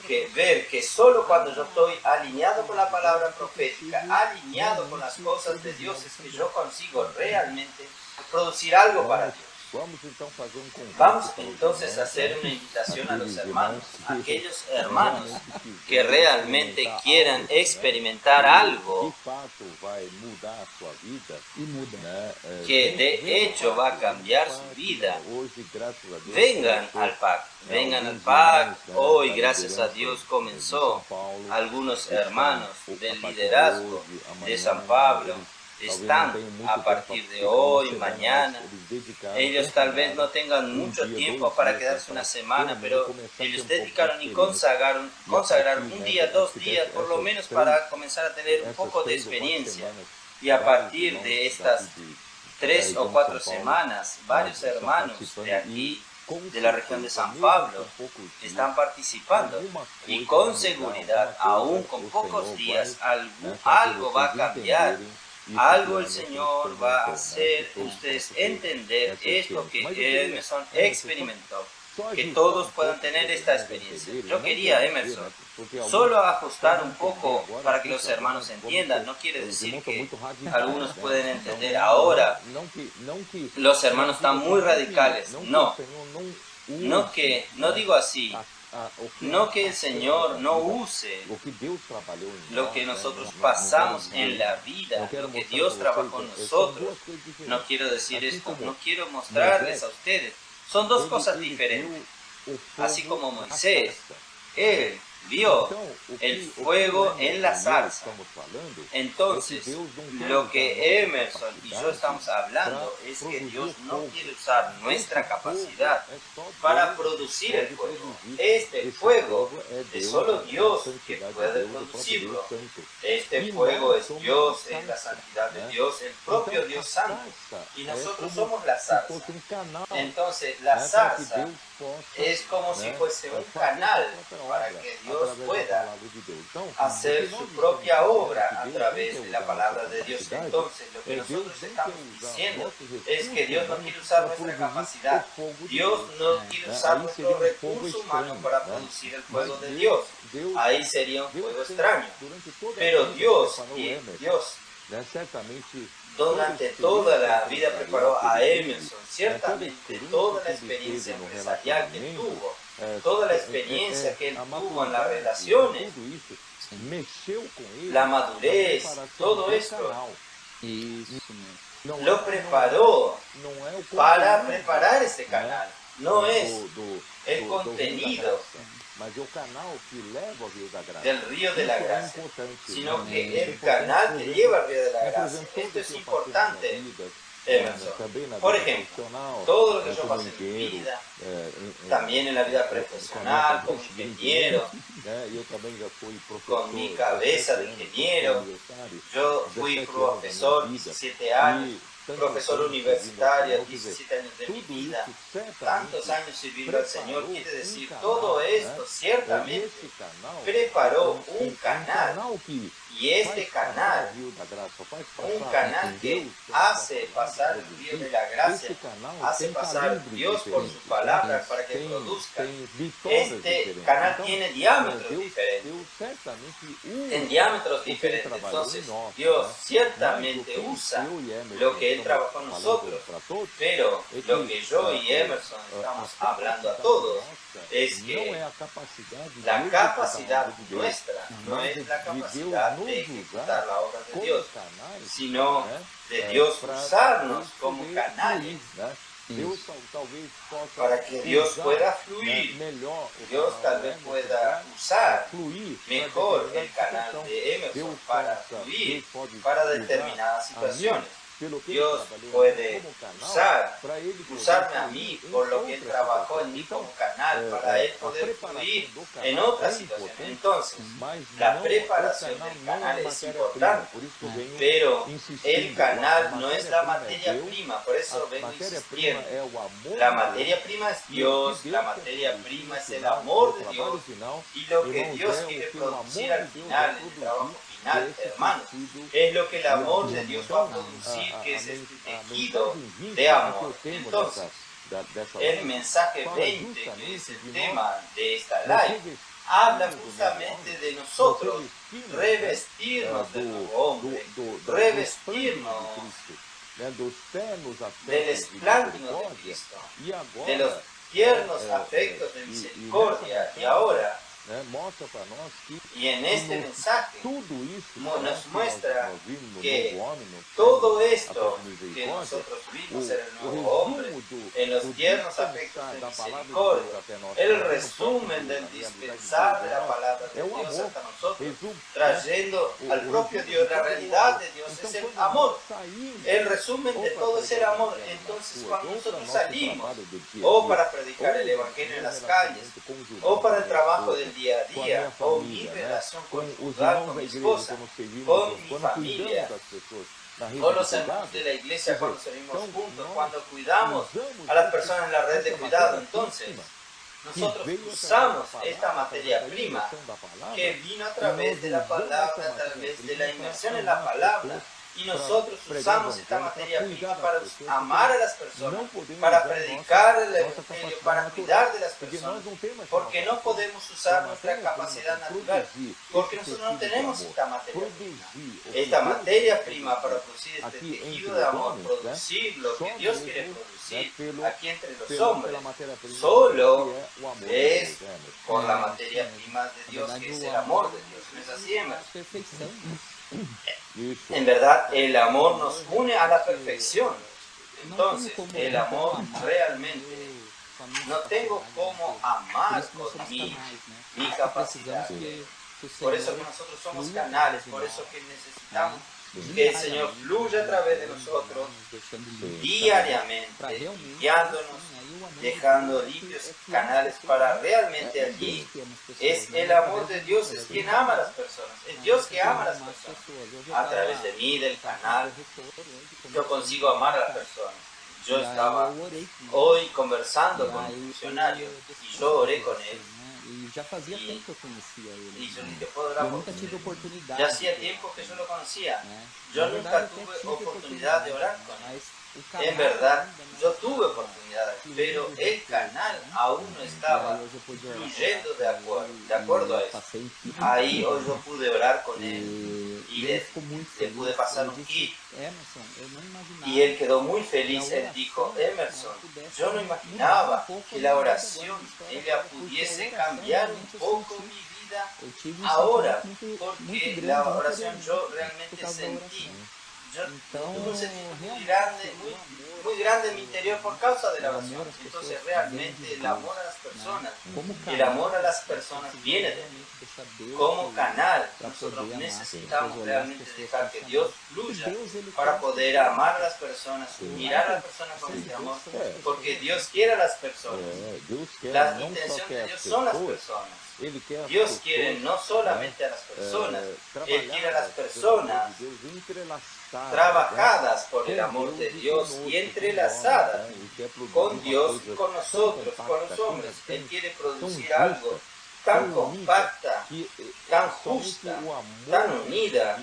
Speaker 2: Que ver que solo cuando yo estoy alineado con la palabra profética, alineado con las cosas de Dios, es que yo consigo realmente producir algo para Dios. Vamos entonces a hacer una invitación a los hermanos, aquellos hermanos que realmente quieran experimentar algo que de hecho va a cambiar su vida. Vengan al PAC, vengan al PAC. Hoy, gracias a Dios, comenzó. Algunos hermanos del liderazgo de San Pablo están a partir de hoy, mañana. Ellos tal vez no tengan mucho tiempo para quedarse una semana, pero ellos dedicaron y consagraron un día, 2 días, por lo menos para comenzar a tener un poco de experiencia. Y a partir de estas 3 o 4 semanas, varios hermanos de aquí, de la región de San Pablo, están participando. Y con seguridad, aún con pocos días, algo va a cambiar. Algo el Señor va a hacer ustedes entender esto que Emerson experimentó, que todos puedan tener esta experiencia. Yo quería, Emerson, solo ajustar un poco para que los hermanos entiendan. No quiere decir que algunos pueden entender ahora. Los hermanos están muy radicales. No digo así. No que el Señor no use lo que nosotros pasamos en la vida, lo que Dios trabajó en nosotros. No quiero decir esto, no quiero mostrarles a ustedes. Son 2 cosas diferentes. Así como Moisés, él vio el fuego en la zarza. Entonces, lo que Emerson y yo estamos hablando es que Dios no quiere usar nuestra capacidad para producir el fuego. Este fuego es solo Dios que puede producirlo. Este fuego es Dios, es la santidad de Dios, el propio Dios santo. Y nosotros somos la zarza. Entonces, la zarza es como si fuese un canal para que Dios pueda hacer su propia obra a través de la palabra de Dios. Entonces, lo que nosotros estamos diciendo es que Dios no quiere usar nuestra capacidad. Dios no quiere usar nuestro recurso humano para producir el fuego de Dios. Ahí sería un fuego extraño. Pero Dios durante toda la vida preparó a Emerson, ciertamente toda la experiencia empresarial que tuvo, toda la experiencia que él tuvo en las relaciones, la madurez, todo esto, lo preparó para preparar este canal. No es el contenido del río de la gracia, sino que el canal que lleva al río de la gracia. Esto es importante, Emerson. Por ejemplo, todo lo que yo pasé en mi vida, también en la vida profesional, como ingeniero, con mi cabeza de ingeniero, yo fui profesor 17 años, profesor universitario, 17 años de mi vida, tantos años sirviendo al Señor, quiere decir, todo esto ciertamente preparó un canal, y este canal, un canal que hace pasar el río de la gracia, hace pasar Dios por su palabra para que produzca. Este canal tiene diámetros diferentes, en diámetros diferentes. Entonces Dios ciertamente usa lo que Él trabajó en nosotros, pero lo que yo y Emerson estamos hablando a todos es que la capacidad nuestra no es la capacidad de ejecutar la obra de Dios, sino de Dios usarnos como canales para que Dios pueda fluir. Dios tal vez pueda usar mejor el canal de Emerson para fluir para determinadas situaciones. Dios puede usarme a mí por lo que Él trabajó en mí como canal para Él poder fluir en otras situaciones. Entonces, la preparación del canal es importante, pero el canal no es la materia prima, por eso vengo insistiendo. La materia prima es Dios, la materia prima es el amor de Dios, y lo que Dios quiere producir al final, en el trabajo final, hermanos, es lo que el amor de Dios va a producir, que es este tejido de amor. Entonces, el mensaje 20, que es el tema de esta live, habla justamente de nosotros revestirnos del nuevo hombre, revestirnos del espléndido de Cristo, de los tiernos afectos de misericordia. Y ahora, y en este mensaje nos muestra que todo esto que nosotros vimos en el nuevo hombre, en los tiernos afectos de misericordia, el resumen del dispensar de la palabra de Dios hasta nosotros, trayendo al propio Dios, la realidad de Dios es el amor. El resumen de todo es el amor. Entonces, cuando nosotros salimos, o para predicar el Evangelio en las calles, o para el trabajo del día a día, o mi relación conjugal con mi esposa, con mi familia, o los hermanos de la iglesia cuando servimos juntos, cuando cuidamos a las personas en la red de cuidado, entonces nosotros usamos esta materia prima que vino a través de la palabra, a través de la inmersión en la palabra. Y nosotros usamos esta materia prima para amar a las personas, para predicar el Evangelio, para cuidar de las personas, porque no podemos usar nuestra capacidad natural, porque nosotros no tenemos esta materia prima. Esta materia prima para producir este tejido de amor, producir lo que Dios quiere producir aquí entre los hombres, solo es por la materia prima de Dios, que es el amor de Dios. ¿No es así, hermanos? En verdad, el amor nos une a la perfección. Entonces, el amor realmente no tengo cómo amar con mi capacidad. Por eso que nosotros somos canales, por eso que necesitamos que el Señor fluya a través de nosotros diariamente, guiándonos, dejando limpios canales para realmente allí. Es el amor de Dios, es quien ama a las personas, es Dios que ama a las personas. A través de mí, del canal, yo consigo amar a las personas. Yo estaba hoy conversando con un funcionario y yo oré con él.
Speaker 3: E já fazia tempo que eu conhecia ele.
Speaker 2: Y yo le dije, ¿puedo orar
Speaker 3: Eu
Speaker 2: por
Speaker 3: nunca tive
Speaker 2: usted?
Speaker 3: oportunidade.
Speaker 2: Ya hacía tiempo que yo lo conocía.
Speaker 3: Né?
Speaker 2: Yo
Speaker 3: Na
Speaker 2: nunca
Speaker 3: verdade,
Speaker 2: tuve
Speaker 3: até tive
Speaker 2: oportunidad de orar con él.
Speaker 3: mas o canal
Speaker 2: En verdad,
Speaker 3: ainda não
Speaker 2: yo tuve oportunidades, pero el canal aún no estaba
Speaker 3: Aí hoje eu pude orar.
Speaker 2: fluyendo de acuerdo a eso.
Speaker 3: Passei um kit.
Speaker 2: Ahí hoy yo pude orar con él y
Speaker 3: ele ficou muito
Speaker 2: le
Speaker 3: feliz.
Speaker 2: pude pasar
Speaker 3: Ele
Speaker 2: un
Speaker 3: disse,
Speaker 2: kit.
Speaker 3: Emerson, eu não imaginava.
Speaker 2: Y él quedó muy feliz. Él dijo, Emerson, yo no imaginaba que la oración ella pudiese cambiar un poco mi vida
Speaker 3: Eu tive um
Speaker 2: ahora,
Speaker 3: sentimento
Speaker 2: porque
Speaker 3: muito
Speaker 2: la
Speaker 3: grande
Speaker 2: oración yo
Speaker 3: por
Speaker 2: realmente
Speaker 3: causa da
Speaker 2: sentí.
Speaker 3: oração.
Speaker 2: Yo
Speaker 3: Então,
Speaker 2: tuve un sentimiento muy
Speaker 3: realmente,
Speaker 2: grande, muy grande en mi interior por causa de la
Speaker 3: o amor
Speaker 2: oración.
Speaker 3: às pessoas
Speaker 2: Entonces
Speaker 3: vem
Speaker 2: realmente
Speaker 3: de
Speaker 2: el
Speaker 3: Deus,
Speaker 2: amor a las personas,
Speaker 3: né? Como
Speaker 2: el
Speaker 3: canal,
Speaker 2: amor a las personas viene de Dios.
Speaker 3: realmente deixar Deus
Speaker 2: Como
Speaker 3: fluir
Speaker 2: canal,
Speaker 3: para
Speaker 2: nosotros
Speaker 3: poder amar,
Speaker 2: necesitamos
Speaker 3: depois olhar as
Speaker 2: realmente
Speaker 3: pessoas
Speaker 2: dejar
Speaker 3: com
Speaker 2: que
Speaker 3: esse
Speaker 2: Dios
Speaker 3: amor.
Speaker 2: fluya
Speaker 3: Que Deus, ele
Speaker 2: para
Speaker 3: quer
Speaker 2: poder
Speaker 3: as
Speaker 2: amar a las personas, mirar a las personas con este amor, porque Dios quiere a las personas.
Speaker 1: Deus quer
Speaker 2: La
Speaker 1: não só
Speaker 2: intención
Speaker 1: quer
Speaker 2: de
Speaker 1: as
Speaker 2: Dios son las
Speaker 1: pessoas,
Speaker 2: personas.
Speaker 1: Ele quer as
Speaker 2: Dios
Speaker 1: pessoas,
Speaker 2: quiere no solamente a las personas, Él quiere a las personas trabajadas por el amor de Dios y entrelazadas con Dios y con nosotros, con los hombres. Él quiere producir algo tan compacta, tan justa, tan unida,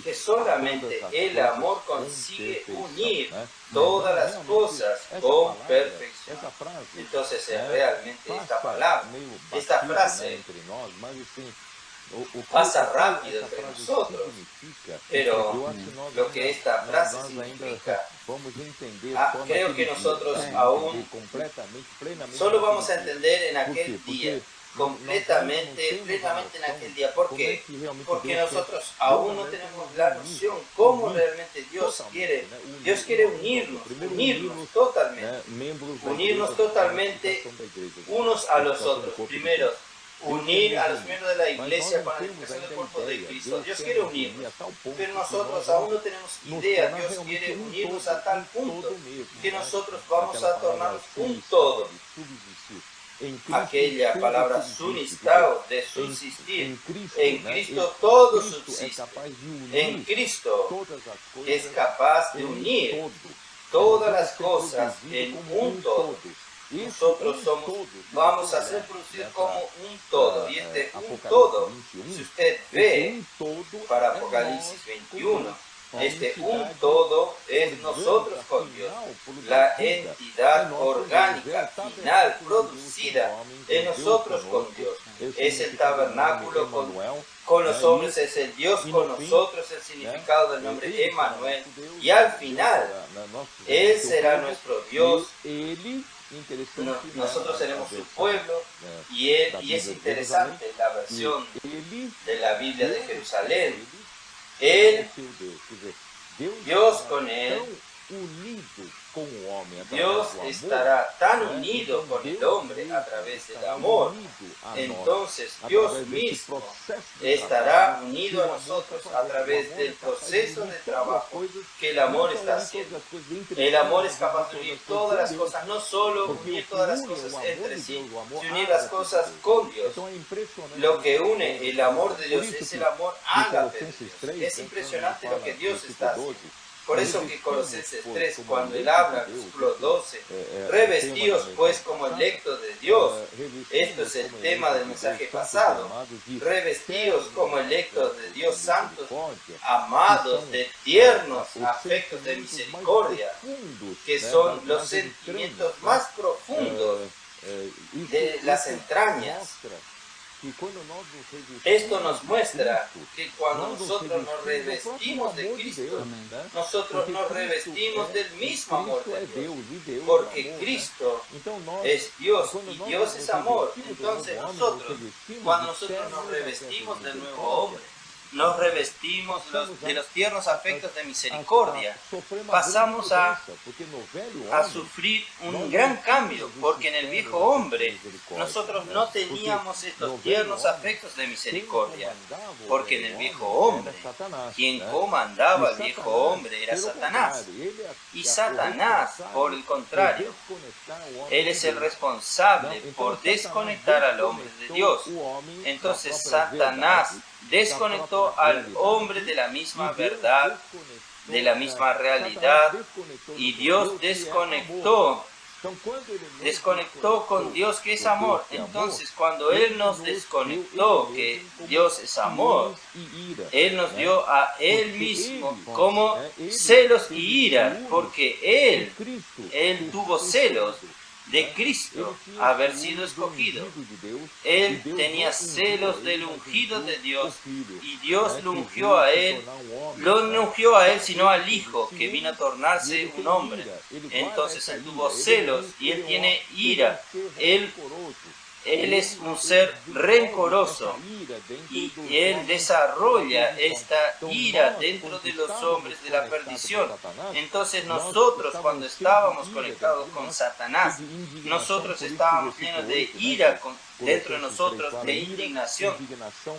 Speaker 2: que solamente el amor consigue unir todas las cosas con perfección. Entonces realmente esta palabra, esta frase pasa rápido entre nosotros, pero lo que esta frase significa, creo que nosotros aún solo vamos a entender en aquel día, completamente, plenamente en aquel día. ¿Por qué? Porque nosotros aún no tenemos la noción cómo realmente Dios quiere unirnos totalmente, unirnos totalmente unos a los otros. Primero, unir a los miembros de la iglesia con la expresión del cuerpo de Cristo. Dios quiere unirnos, pero nosotros aún no tenemos idea. Dios quiere unirnos a tal punto que nosotros vamos a tornarnos un todo. Aquella palabra sunistao, de subsistir. En Cristo todo subsiste. En Cristo es capaz de unir todas las cosas en un todo. Nosotros vamos a ser producidos como un todo. Y este un todo, si usted ve para Apocalipsis 21, este un todo es nosotros con Dios, la entidad orgánica final producida en nosotros con Dios. Es el tabernáculo con los hombres, es el Dios con nosotros, el significado del nombre Emmanuel. Y al final, Él será nuestro Dios. Nosotros seremos su pueblo y es interesante la versión de la Biblia de Jerusalén. Él, Dios con él, Dios estará tan unido con el hombre a través del amor. Entonces Dios mismo estará unido a nosotros a través del proceso de trabajo que el amor está haciendo. El amor es capaz de unir todas las cosas, no solo unir todas las cosas entre sí, sino unir las cosas con Dios. Lo que une el amor de Dios es el amor ágape de Dios. Es impresionante lo que Dios está haciendo. Por eso que Colosenses 3, cuando él habla, versículo 12, revestíos pues como electos de Dios. Esto es el tema del mensaje pasado. Revestíos como electos de Dios santos, amados de tiernos afectos de misericordia, que son los sentimientos más profundos de las entrañas. Esto nos muestra que cuando nosotros nos revestimos de Cristo, nosotros nos revestimos del mismo amor de Dios, porque Cristo es Dios y Dios es amor. Entonces nosotros, cuando nosotros nos revestimos del nuevo hombre, nos revestimos de los tiernos afectos de misericordia. Pasamos a sufrir un gran cambio, porque en el viejo hombre nosotros no teníamos estos tiernos afectos de misericordia, porque en el viejo hombre quien comandaba al viejo hombre era Satanás. Y Satanás, por el contrario, él es el responsable por desconectar al hombre de Dios. Entonces Satanás desconectó al hombre de la misma verdad, de la misma realidad, y Dios desconectó con Dios, que es amor. Entonces, cuando Él nos desconectó, que Dios es amor, Él nos dio a Él mismo como celos y ira, porque Él tuvo celos de Cristo, haber sido escogido. Él tenía celos del ungido de Dios, y Dios lo ungió a Él, sino al Hijo, que vino a tornarse un hombre. Entonces Él tuvo celos, y Él tiene ira. Él es un ser rencoroso, y Él desarrolla esta ira dentro de los hombres de la perdición. Entonces nosotros, cuando estábamos conectados con Satanás, nosotros estábamos llenos de ira dentro de nosotros, de indignación.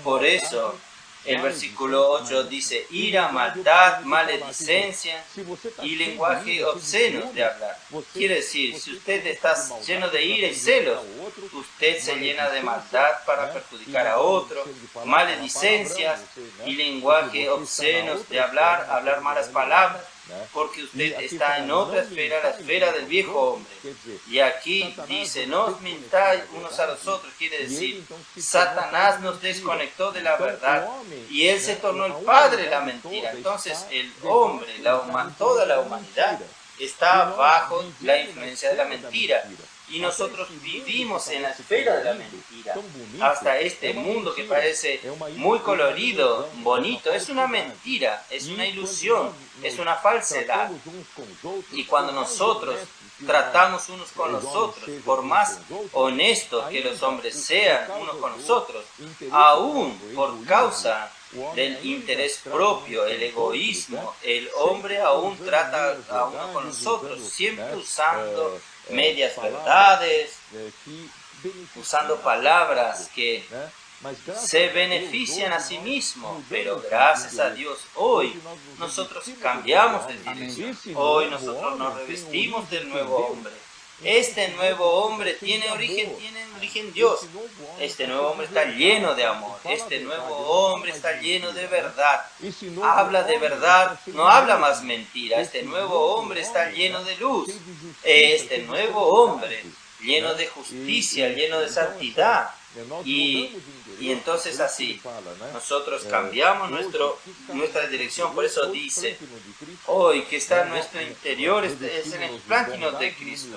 Speaker 2: Por eso el versículo 8 dice: ira, maldad, maledicencia y lenguaje obsceno de hablar. Quiere decir, si usted está lleno de ira y celos, usted se llena de maldad para perjudicar a otro, maledicencias y lenguaje obscenos de hablar malas palabras, porque usted está en otra esfera, la esfera del viejo hombre. Y aquí dice: no os mintáis unos a los otros. Quiere decir, Satanás nos desconectó de la verdad y él se tornó el padre de la mentira. Entonces el hombre, toda la humanidad está bajo la influencia de la mentira. Y nosotros vivimos en la esfera de la mentira. Hasta este mundo que parece muy colorido, bonito, es una mentira, es una ilusión, es una falsedad. Y cuando nosotros tratamos unos con los otros, por más honestos que los hombres sean unos con los otros, aún por causa del interés propio, el egoísmo, el hombre aún trata a uno con los otros, siempre usando medias verdades, usando palabras que se benefician a sí mismos. Pero gracias a Dios, hoy nosotros cambiamos de dirección. Hoy nosotros nos revestimos del nuevo hombre. Este nuevo hombre tiene origen Dios. Este nuevo hombre está lleno de amor. Este nuevo hombre está lleno de verdad. Habla de verdad, no habla más mentira. Este nuevo hombre está lleno de luz. Este nuevo hombre lleno de justicia, lleno de santidad. Y entonces así, nosotros cambiamos nuestra dirección. Por eso dice, hoy que está en nuestro interior, es en el plantino de Cristo,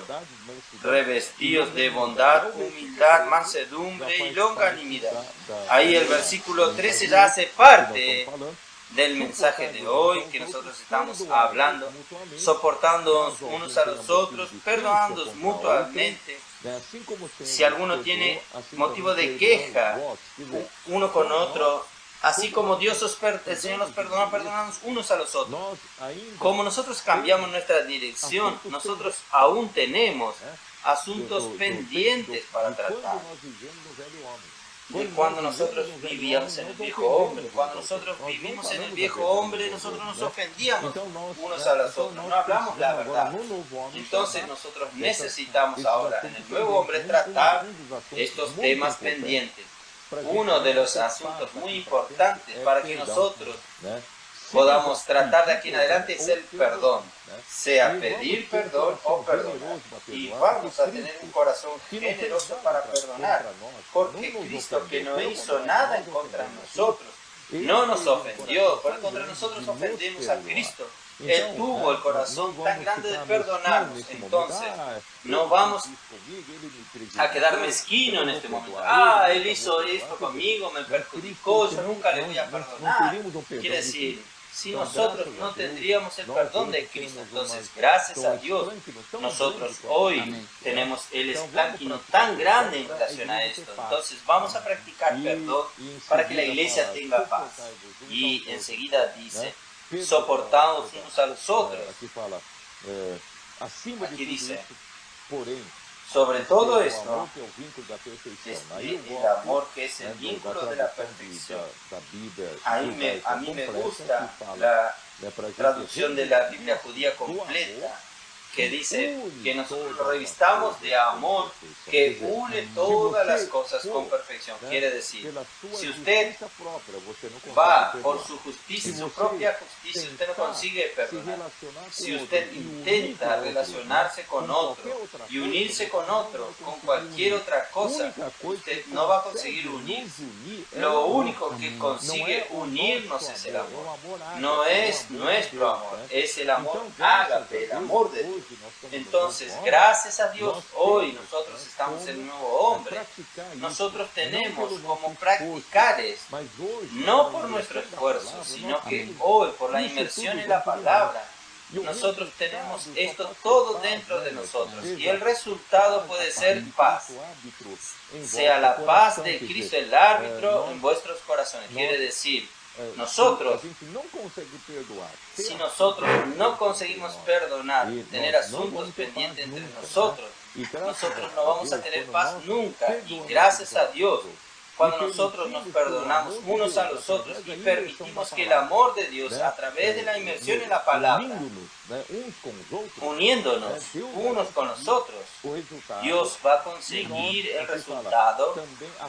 Speaker 2: revestidos de bondad, humildad, mansedumbre y longanimidad. Ahí el versículo 13 ya hace parte del mensaje de hoy, que nosotros estamos hablando, soportándonos unos a los otros, perdonándonos mutuamente. Si alguno tiene motivo de queja uno con otro, así como el Señor nos perdonó, perdonamos unos a los otros. Como nosotros cambiamos nuestra dirección, nosotros aún tenemos asuntos pendientes para tratar. De cuando nosotros vivíamos en el viejo hombre. Cuando nosotros vivimos en el viejo hombre, nosotros nos ofendíamos unos a los otros, no hablamos la verdad. Entonces nosotros necesitamos ahora en el nuevo hombre tratar estos temas pendientes. Uno de los asuntos muy importantes para que nosotros podamos tratar de aquí en adelante es el perdón, sea pedir perdón o perdonar. Y vamos a tener un corazón generoso para perdonar, porque Cristo, que no hizo nada en contra de nosotros, no nos ofendió, por el contrario nosotros ofendemos a Cristo. Él tuvo el corazón tan grande de perdonarnos. Entonces no vamos a quedar mezquino en este momento. Él hizo esto conmigo, me perjudicó, yo nunca le voy a perdonar. Quiere decir, si nosotros no tendríamos el perdón de Cristo, entonces gracias a Dios nosotros hoy tenemos el plan quino tan grande en relación a esto. Entonces vamos a practicar perdón para que la iglesia tenga paz. Y enseguida dice, soportaos unos a los otros. Aquí dice, sobre todo esto, el amor que es el vínculo de la perfección. A mí me gusta la traducción de la Biblia judía completa, que dice que nosotros lo revistamos de amor que une todas las cosas con perfección. Quiere decir, si usted va por su justicia, su propia justicia, usted no consigue perdonar. Si usted intenta relacionarse con otro y unirse con otro, con cualquier otra cosa, usted no va a conseguir unirse. Lo único que consigue unirnos es el amor. No es nuestro amor, es el amor ágape, el amor de Dios. Entonces, gracias a Dios, hoy nosotros estamos en un nuevo hombre. Nosotros tenemos como practicar esto, no por nuestro esfuerzo, sino que hoy, por la inmersión en la palabra, nosotros tenemos esto todo dentro de nosotros. Y el resultado puede ser paz. Sea la paz de Cristo el árbitro en vuestros corazones. Quiere decir, nosotros, si nosotros no conseguimos perdonar, tener asuntos pendientes entre nosotros, nosotros no vamos a tener paz nunca. Y gracias a Dios, cuando nosotros nos perdonamos unos a los otros y permitimos que el amor de Dios, a través de la inmersión en la palabra, uniéndonos unos con los otros, Dios va a conseguir el resultado.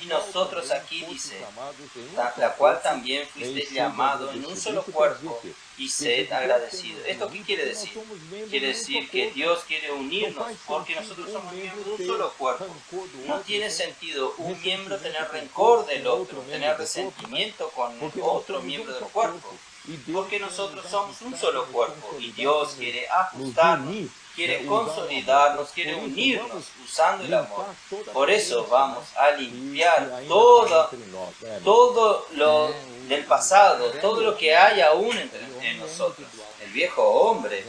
Speaker 2: Y nosotros aquí dice, la cual también fuisteis llamados en un solo cuerpo y sed agradecidos. ¿Esto qué quiere decir? Quiere decir que Dios quiere unirnos porque nosotros somos miembros de un solo cuerpo. No tiene sentido un miembro tener rencor del otro, tener resentimiento con otro miembro del cuerpo, porque nosotros somos un solo cuerpo y Dios quiere ajustarnos, quiere consolidarnos, quiere unirnos usando el amor. Por eso vamos a limpiar todo lo del pasado, todo lo que hay aún en nosotros. El viejo hombre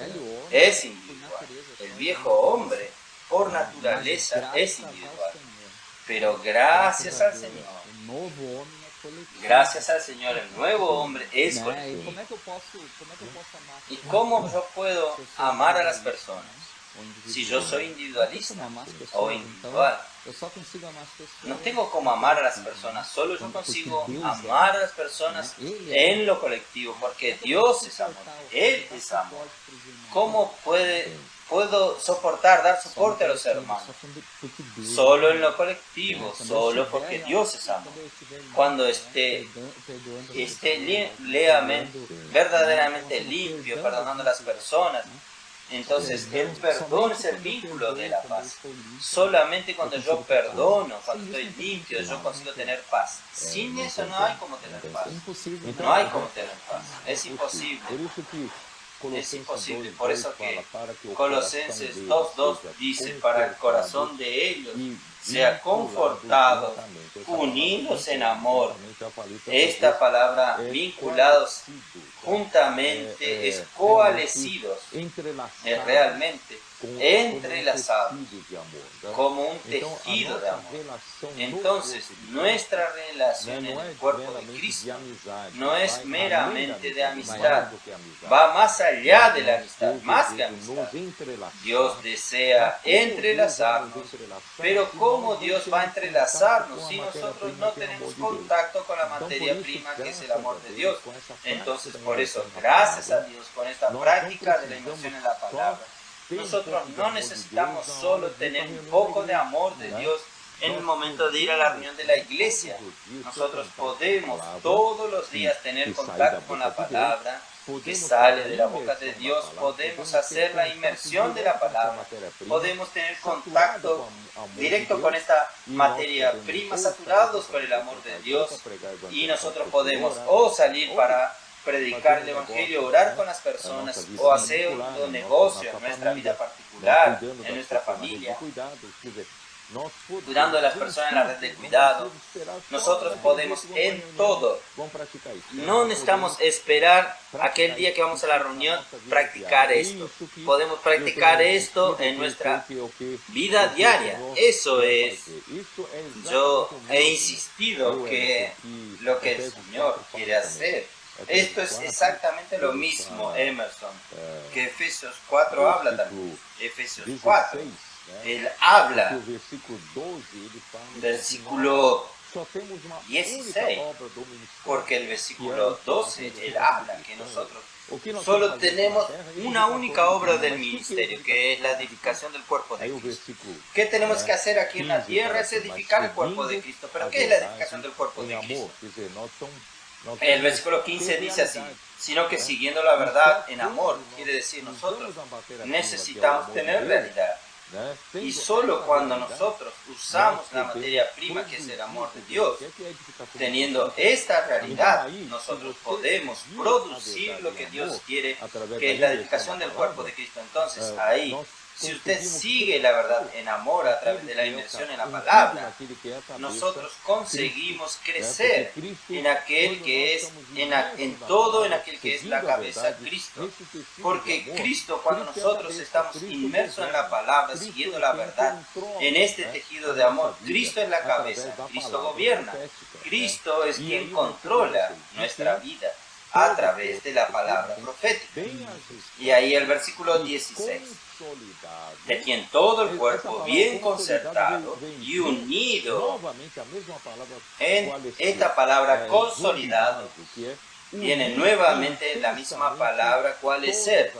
Speaker 2: es individual. El viejo hombre, por naturaleza, es individual. Pero gracias al Señor, el nuevo hombre es colectivo. ¿Y cómo yo puedo amar a las personas? Si yo soy individualista o individual, no tengo cómo amar a las personas, solo yo consigo amar a las personas en lo colectivo, porque Dios es amor, Él es amor. ¿Cómo puedo dar soporte a los hermanos? Solo en lo colectivo, solo porque Dios es amor. Cuando esté verdaderamente limpio, perdonando a las personas, entonces el perdón es el vínculo de la paz. Solamente cuando yo perdono, cuando estoy limpio, yo consigo tener paz. Sin eso no hay como tener paz. No hay como tener paz. Es imposible. Es imposible. Por eso que Colosenses 2:2 dice, para el corazón de ellos sea confortado, unidos en amor. Esta palabra, vinculados juntamente, es coalescidos, es realmente entrelazados, como un tejido de amor. Entonces, nuestra relación en el cuerpo de Cristo no es meramente de amistad, va más allá de la amistad, más que amistad. Dios desea entrelazarnos, pero ¿cómo Dios va a entrelazarnos si nosotros no tenemos contacto con la materia prima que es el amor de Dios? Entonces, por eso, gracias a Dios, con esta práctica de la inmersión en la palabra, nosotros no necesitamos solo tener un poco de amor de Dios en el momento de ir a la reunión de la iglesia. Nosotros podemos todos los días tener contacto con la palabra que sale de la boca de Dios. Podemos hacer la inmersión de la palabra. Podemos tener contacto directo con esta materia prima, saturados por el amor de Dios. Y nosotros podemos salir para predicar el Evangelio, orar con las personas o hacer un negocio en nuestra vida particular, en nuestra familia. cuidando de las personas en la red de cuidado. Nosotros podemos en todo. No necesitamos esperar aquel día que vamos a la reunión practicar esto. Podemos practicar esto en nuestra vida diaria. Eso es. Yo he insistido que lo que el Señor quiere hacer. Esto es exactamente lo mismo, Emerson, que Efesios 4 habla también. Efesios 4. Él habla, versículo 16, porque el versículo 12, él habla que nosotros solo tenemos una única obra del ministerio, que es la edificación del cuerpo de Cristo. ¿Qué tenemos que hacer aquí en la tierra? Es edificar el cuerpo de Cristo. ¿Pero qué es la edificación del cuerpo de Cristo? El versículo 15 dice así, sino que siguiendo la verdad en amor, quiere decir nosotros necesitamos tener realidad. Y solo cuando nosotros usamos la materia prima que es el amor de Dios, teniendo esta realidad, nosotros podemos producir lo que Dios quiere, que es la edificación del cuerpo de Cristo. Entonces ahí, si usted sigue la verdad en amor a través de la inmersión en la palabra, nosotros conseguimos crecer en aquel que es, en todo en aquel que es la cabeza, Cristo. Porque Cristo, cuando nosotros estamos inmersos en la palabra, siguiendo la verdad, en este tejido de amor, Cristo es la cabeza, Cristo gobierna, Cristo es quien controla nuestra vida a través de la palabra profética. Y ahí el versículo 16. De quien todo el cuerpo bien concertado y unido en esta palabra consolidado, viene nuevamente la misma palabra, ¿cuál es ser?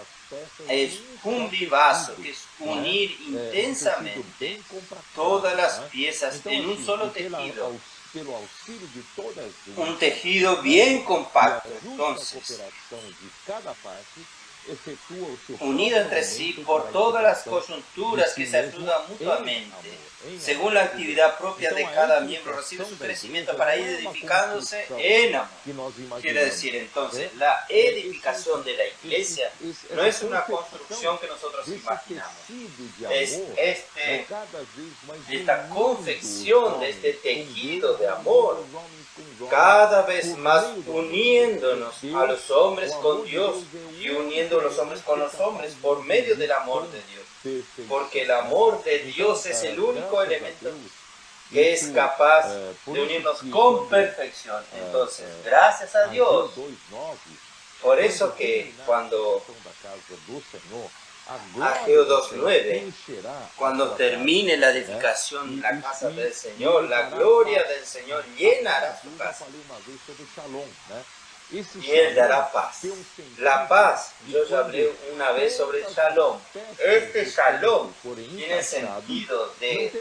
Speaker 2: Es fundivazo, que es unir intensamente todas las piezas en un solo tejido. Un tejido bien compacto, entonces, unido entre sí por todas las coyunturas que se ayudan mutuamente, según la actividad propia de cada miembro, recibe su crecimiento para ir edificándose en amor. Quiere decir entonces, la edificación de la iglesia no es una construcción que nosotros imaginamos, es esta confección de este tejido de amor, cada vez más uniéndonos a los hombres con Dios y uniendo a los hombres con los hombres por medio del amor de Dios. Porque el amor de Dios es el único elemento que es capaz de unirnos con perfección. Entonces, gracias a Dios. Por eso que cuando Ageo 2:9, cuando termine la edificación, la casa del Señor, la gloria del Señor llenará su casa. Y Él dará paz. La paz, yo ya hablé una vez sobre el shalom. Este shalom tiene el sentido de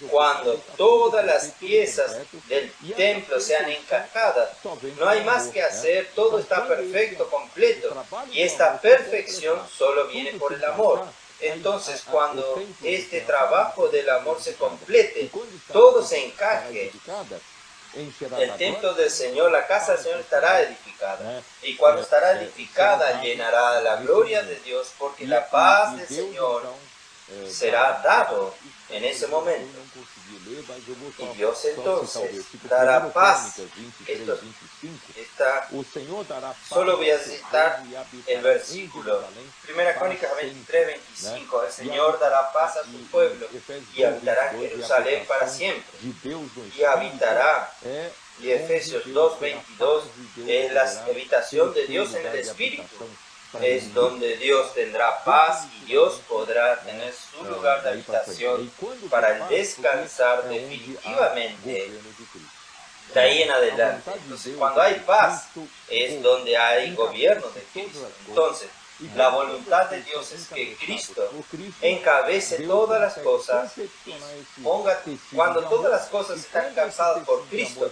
Speaker 2: cuando todas las piezas del templo sean encajadas. No hay más que hacer, todo está perfecto, completo. Y esta perfección solo viene por el amor. Entonces, cuando este trabajo del amor se complete, todo se encaje, el templo del Señor, la casa del Señor estará edificada. Y cuando estará edificada, llenará la gloria de Dios, porque la paz del Señor será dado en ese momento. Y Dios entonces dará paz. Solo voy a citar el versículo. 1 Crónicas 23:25. El Señor dará paz a su pueblo y habitará en Jerusalén para siempre. Y habitará. Y Efesios 2:22 es la habitación de Dios en el Espíritu. Es donde Dios tendrá paz y Dios podrá tener su lugar de habitación para descansar definitivamente de ahí en adelante. Entonces, cuando hay paz es donde hay gobierno de Cristo. Entonces, la voluntad de Dios es que Cristo encabece todas las cosas y cuando todas las cosas están encabezadas por Cristo,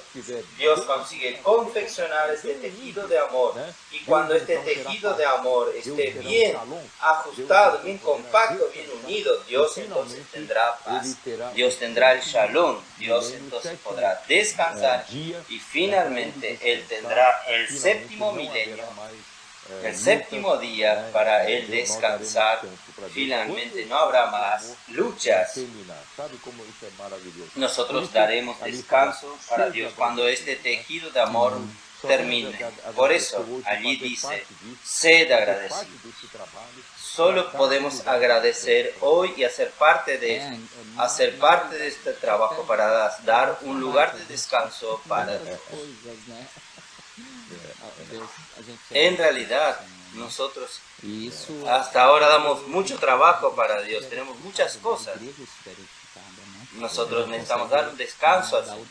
Speaker 2: Dios consigue confeccionar este tejido de amor. Y cuando este tejido de amor esté bien ajustado, bien compacto, bien unido, Dios entonces tendrá paz. Dios tendrá el shalom. Dios entonces podrá descansar y finalmente Él tendrá el séptimo milenio el séptimo día para Él descansar. Finalmente no habrá más luchas. Nosotros daremos descanso para Dios cuando este tejido de amor termine. Por eso allí dice, sed agradecidos. Solo podemos agradecer hoy y hacer parte de este trabajo para dar un lugar de descanso para Dios. En realidad, nosotros hasta ahora damos mucho trabajo para Dios, tenemos muchas cosas. Nosotros necesitamos dar un descanso al Señor.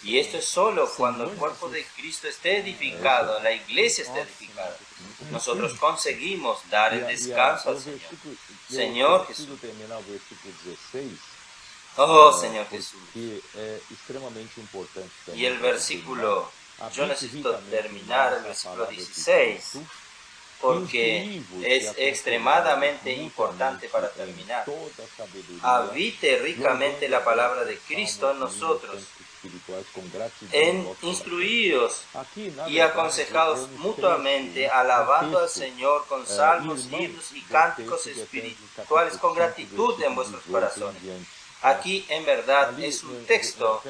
Speaker 2: Y esto es solo cuando el cuerpo de Cristo esté edificado, la iglesia esté edificada. Nosotros conseguimos dar el descanso al Señor. Señor Jesús. Oh, Señor Jesús. Y el versículo, yo necesito terminar el versículo 16, porque es extremadamente importante para terminar. Habite ricamente la palabra de Cristo en nosotros, instruidos y aconsejados mutuamente, alabando al Señor con salmos, himnos y cánticos espirituales con gratitud en vuestros corazones. Aquí en verdad es un texto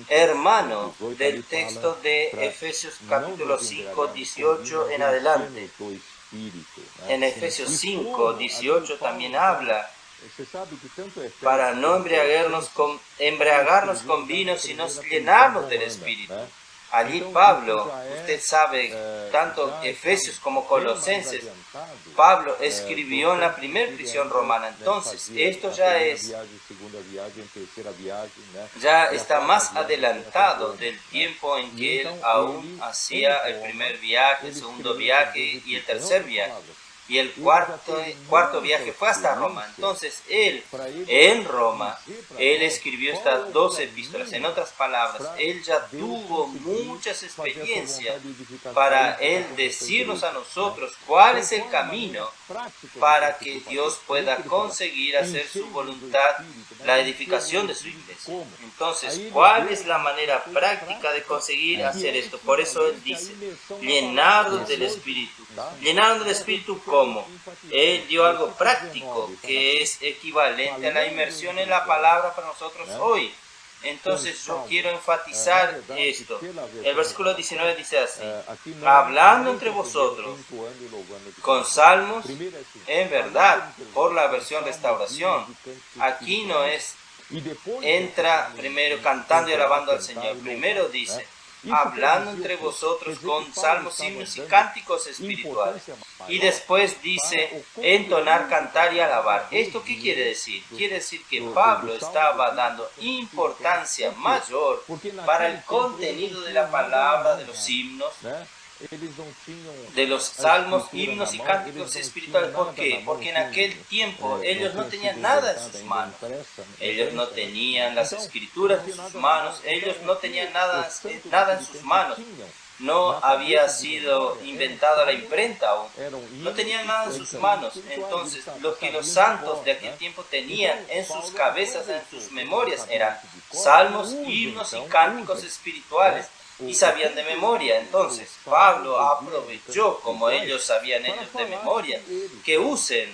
Speaker 2: hermano del texto de Efesios capítulo 5, 18 en adelante. En Efesios 5, 18 también habla para no embriagarnos con vino, sino llenarnos del Espíritu. Allí Pablo, usted sabe, tanto Efesios como Colosenses, Pablo escribió en la primera prisión romana. Entonces, esto ya está más adelantado del tiempo en que él aún hacía el primer viaje, el segundo viaje y el tercer viaje. Y el cuarto viaje fue hasta Roma. Entonces él, en Roma, él escribió estas 2 epístolas. En otras palabras, él ya tuvo muchas experiencias para él decirnos a nosotros cuál es el camino para que Dios pueda conseguir hacer su voluntad, la edificación de su iglesia. Entonces, ¿cuál es la manera práctica de conseguir hacer esto? Por eso él dice, llenados del Espíritu. Llenados del Espíritu, ¿cómo? Él dio algo práctico que es equivalente a la inmersión en la palabra para nosotros hoy. Entonces yo quiero enfatizar esto. El versículo 19 dice así, hablando entre vosotros con salmos, en verdad, por la versión restauración. Aquí no es, entra primero cantando y alabando al Señor. Primero dice, hablando entre vosotros con salmos, himnos y cánticos espirituales. Y después dice, entonar, cantar y alabar. ¿Esto qué quiere decir? Quiere decir que Pablo estaba dando importancia mayor para el contenido de la palabra, de los himnos, de los salmos, himnos y cánticos espirituales. ¿Por qué? Porque en aquel tiempo ellos no tenían nada en sus manos. Ellos no tenían las escrituras en sus manos. Ellos no tenían nada en sus manos. No había sido inventada la imprenta aún. No tenían nada en sus manos. Entonces, lo que los santos de aquel tiempo tenían en sus cabezas, en sus memorias, eran salmos, himnos y cánticos espirituales. Y sabían de memoria. Entonces Pablo aprovechó, como ellos sabían ellos de memoria, que usen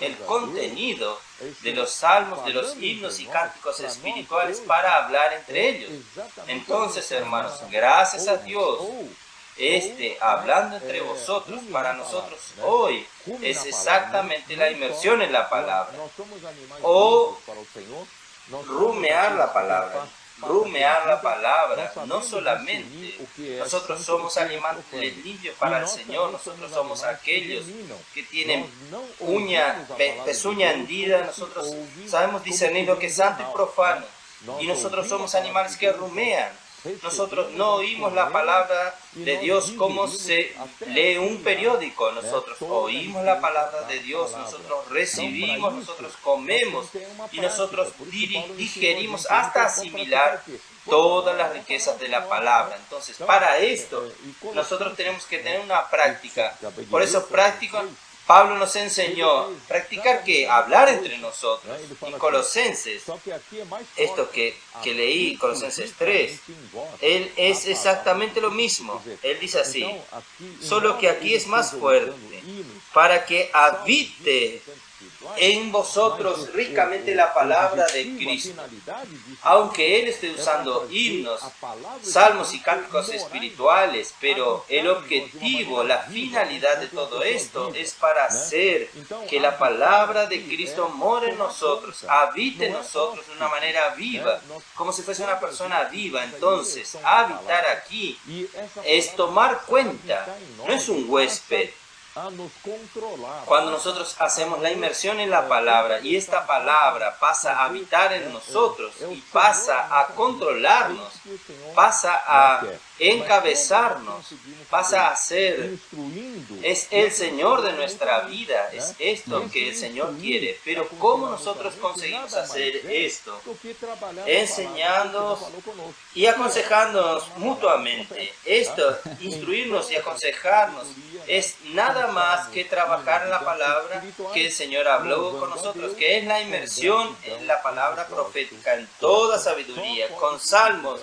Speaker 2: el contenido de los salmos, de los himnos y cánticos espirituales para hablar entre ellos. Entonces, hermanos, gracias a Dios, hablando entre vosotros, para nosotros hoy, es exactamente la inmersión en la palabra, o rumear la palabra. Rumear la palabra, no solamente nosotros somos animales limpios para el Señor, nosotros somos aquellos que tienen pezuña hendida, nosotros sabemos discernir lo que es santo y profano, y nosotros somos animales que rumean. Nosotros no oímos la palabra de Dios como se lee un periódico. Nosotros oímos la palabra de Dios, nosotros recibimos, nosotros comemos y nosotros digerimos hasta asimilar todas las riquezas de la palabra. Entonces, para esto, nosotros tenemos que tener una práctica. Por eso, Pablo nos enseñó practicar que hablar entre nosotros. Y Colosenses, esto que leí, Colosenses 3, él es exactamente lo mismo. Él dice así, solo que aquí es más fuerte, para que habite en vosotros ricamente la palabra de Cristo. Aunque él esté usando himnos, salmos y cánticos espirituales, pero el objetivo, la finalidad de todo esto es para hacer que la palabra de Cristo more en nosotros, habite en nosotros de una manera viva, como si fuese una persona viva. Entonces, habitar aquí es tomar cuenta, no es un huésped. Cuando nosotros hacemos la inmersión en la palabra y esta palabra pasa a habitar en nosotros y pasa a controlarnos, pasa a encabezarnos, pasa a ser, es el Señor de nuestra vida, es esto que el Señor quiere. Pero ¿cómo nosotros conseguimos hacer esto? Enseñándonos y aconsejándonos mutuamente. Esto, instruirnos y aconsejarnos, es nada más que trabajar en la palabra que el Señor habló con nosotros, que es la inmersión en la palabra profética, en toda sabiduría, con salmos,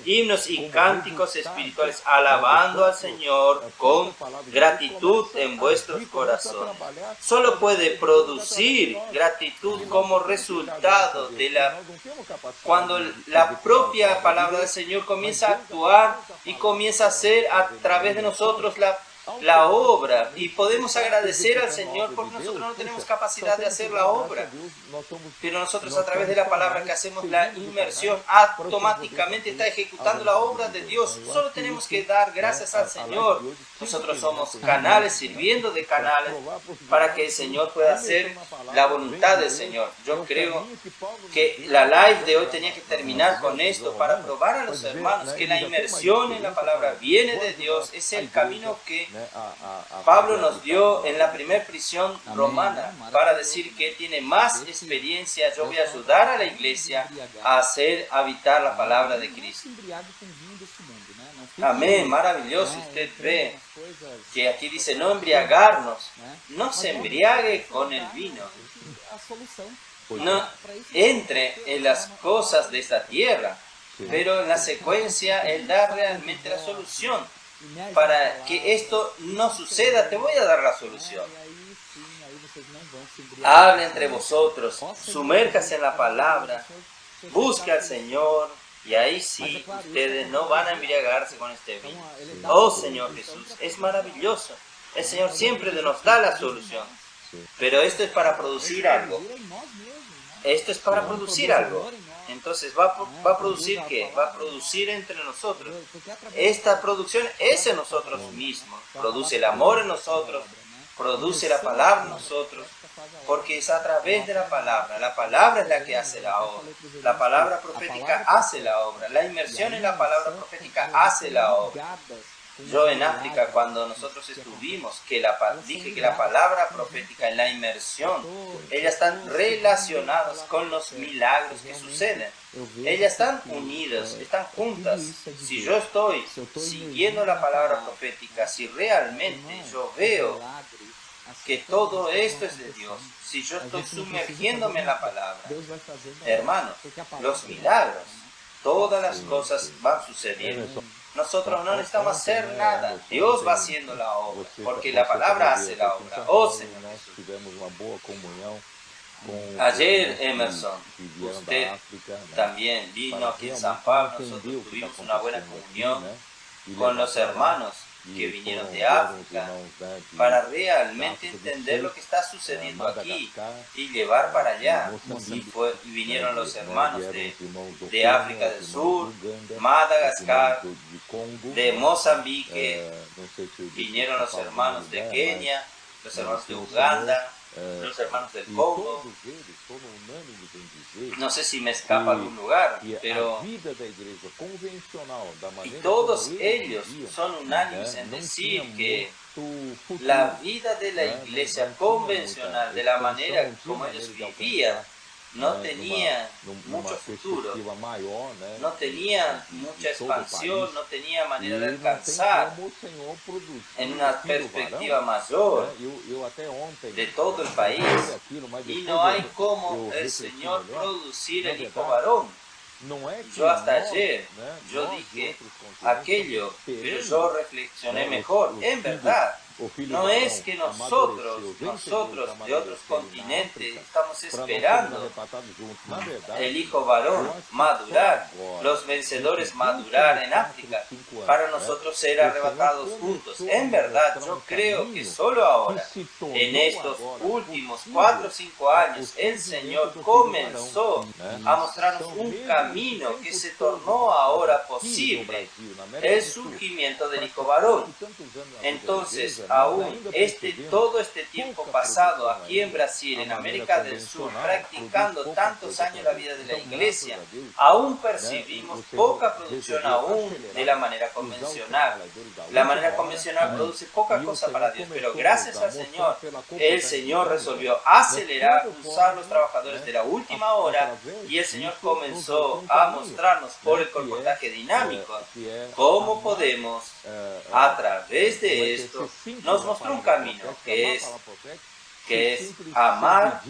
Speaker 2: himnos y cánticos espirituales, alabando al Señor con gratitud en vuestros corazones. Solo puede producir gratitud como resultado de cuando la propia palabra del Señor comienza a actuar y comienza a hacer a través de nosotros la obra, y podemos agradecer al Señor porque nosotros no tenemos capacidad de hacer la obra, pero nosotros a través de la palabra que hacemos la inmersión automáticamente está ejecutando la obra de Dios. Solo tenemos que dar gracias al Señor. Nosotros somos canales, sirviendo de canales para que el Señor pueda hacer la voluntad del Señor. Yo creo que la live de hoy tenía que terminar con esto para probar a los hermanos que la inmersión en la palabra viene de Dios, es el camino que Pablo nos dio en la primera prisión romana para decir que él tiene más experiencia. Yo voy a ayudar a la iglesia a hacer habitar la palabra de Cristo. Amén, maravilloso. Usted ve que aquí dice no embriagarnos, no se embriague con el vino, no entre en las cosas de esta tierra, pero en la secuencia él da realmente la solución. Para que esto no suceda, te voy a dar la solución. Hable entre vosotros, sumérjase en la palabra, busque al Señor, y ahí sí, ustedes no van a embriagarse con este vino. Oh Señor Jesús, es maravilloso. El Señor siempre nos da la solución. Pero esto es para producir algo. Esto es para producir algo. Entonces, ¿va a producir qué? Va a producir entre nosotros. Esta producción es en nosotros mismos. Produce el amor en nosotros, produce la palabra en nosotros, porque es a través de la palabra. La palabra es la que hace la obra. La palabra profética hace la obra. La inmersión en la palabra profética hace la obra. Yo en África, cuando nosotros estuvimos, dije que la palabra profética en la inmersión, ellas están relacionadas con los milagros que suceden. Ellas están unidas, están juntas. Si yo estoy siguiendo la palabra profética, si realmente yo veo que todo esto es de Dios, si yo estoy sumergiéndome en la palabra, hermanos, los milagros, todas las cosas van sucediendo. Nosotros no necesitamos hacer nada. Dios va haciendo la obra, porque la palabra hace la obra. Oh Señor Jesús. Ayer, Emerson, usted también vino aquí en San Pablo. Nosotros tuvimos una buena comunión con los hermanos que vinieron de África para realmente entender lo que está sucediendo aquí y llevar para allá. Y vinieron los hermanos de África del Sur, Madagascar, de Mozambique, vinieron los hermanos de Kenia, los hermanos de Uganda, los hermanos del Congo. No sé si me escapa algún lugar, pero y todos ellos son unánimes en decir que la vida de la iglesia convencional, de la manera como ellos vivían, no tenían mucho futuro, no tenían mucha expansión, no tenía manera de alcanzar en una perspectiva mayor de todo el país. Y no hay como el Señor producir el hijo varón. Yo hasta ayer, yo dije aquello, pero yo reflexioné mejor. En verdad, no es que nosotros de otros continentes estamos esperando el hijo varón madurar, los vencedores madurar en África, para nosotros ser arrebatados juntos. En verdad, yo creo que solo ahora, en estos últimos 4 o 5 años, el Señor comenzó a mostrarnos un camino que se tornó ahora posible, el surgimiento del hijo varón. Entonces, aún todo este tiempo pasado aquí en Brasil, en América del Sur, practicando tantos años la vida de la iglesia, aún percibimos poca producción aún de la manera convencional. La manera convencional produce poca cosa para Dios, pero gracias al Señor, el Señor resolvió acelerar, usar los trabajadores de la última hora, y el Señor comenzó a mostrarnos por el colportaje dinámico cómo podemos, a través de esto, nos mostró un camino que es amar,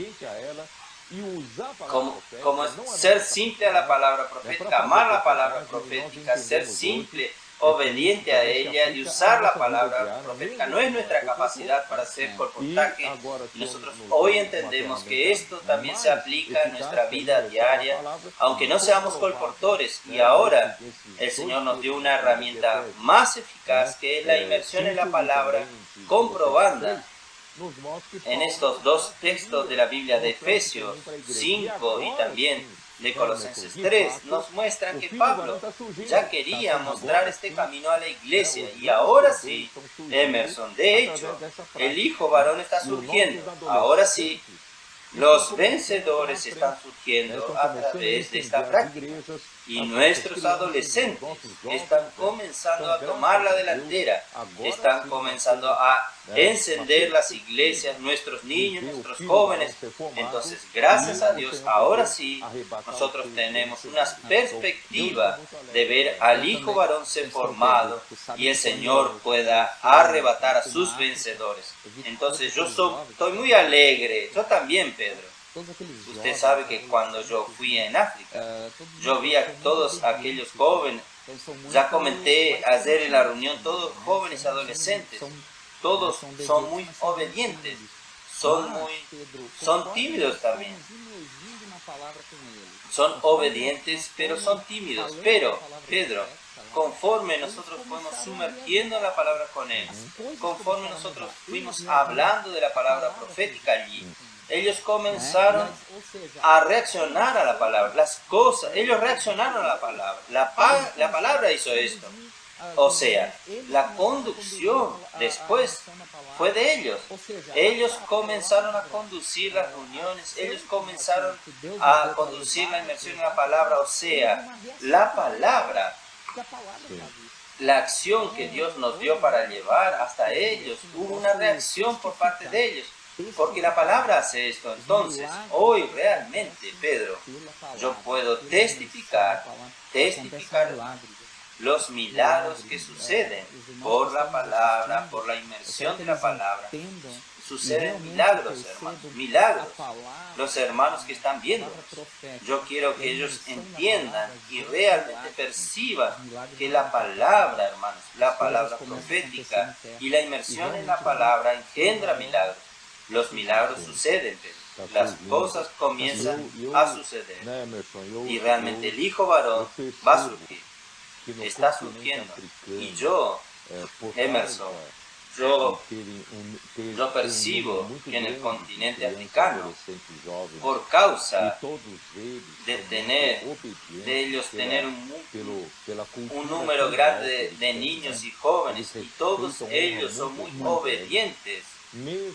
Speaker 2: como es ser simple a la palabra profética, amar la palabra profética, ser simple, obediente a ella y usar la palabra profética. No es nuestra capacidad para hacer colportaje. Nosotros hoy entendemos que esto también se aplica en nuestra vida diaria, aunque no seamos colportores. Y ahora el Señor nos dio una herramienta más eficaz, que es la inmersión en la palabra, comprobando en estos dos textos de la Biblia, de Efesios 5 y también de Colosenses 3, nos muestran que Pablo ya quería mostrar este camino a la iglesia. Y ahora sí, Emerson, de hecho, el hijo varón está surgiendo. Ahora sí, los vencedores están surgiendo a través de esta práctica. Y nuestros adolescentes están comenzando a tomar la delantera, están comenzando a encender las iglesias, nuestros niños, nuestros jóvenes. Entonces, gracias a Dios, ahora sí, nosotros tenemos una perspectiva de ver al hijo varón ser formado y el Señor pueda arrebatar a sus vencedores. Entonces, yo estoy muy alegre, yo también, Pedro. Usted sabe que cuando yo fui en África, yo vi a todos aquellos jóvenes, ya comenté ayer en la reunión, todos jóvenes y adolescentes, todos son muy obedientes, son tímidos también. Son obedientes, pero son tímidos. Pero, Pedro, conforme nosotros fuimos sumergiendo la palabra con él, conforme nosotros fuimos hablando de la palabra profética allí, ellos comenzaron a reaccionar a la palabra, ellos reaccionaron a la palabra, la palabra hizo esto. O sea, la conducción después fue de ellos. Ellos comenzaron a conducir las reuniones, ellos comenzaron a conducir la inmersión en la palabra, o sea, la palabra, la acción que Dios nos dio para llevar hasta ellos, hubo una reacción por parte de ellos. Porque la palabra hace esto. Entonces, hoy realmente, Pedro, yo puedo testificar los milagros que suceden por la palabra, por la inmersión de la palabra. Suceden milagros, hermanos, milagros. Los hermanos que están viendo, yo quiero que ellos entiendan y realmente perciban que la palabra, hermanos, la palabra profética y la inmersión en la palabra engendra milagros. Los milagros suceden, las cosas comienzan a suceder. Y realmente el hijo varón va a surgir, está surgiendo. Y yo, Emerson, yo percibo que en el continente africano, por causa de ellos tener un número grande de niños y jóvenes, y todos ellos son muy obedientes,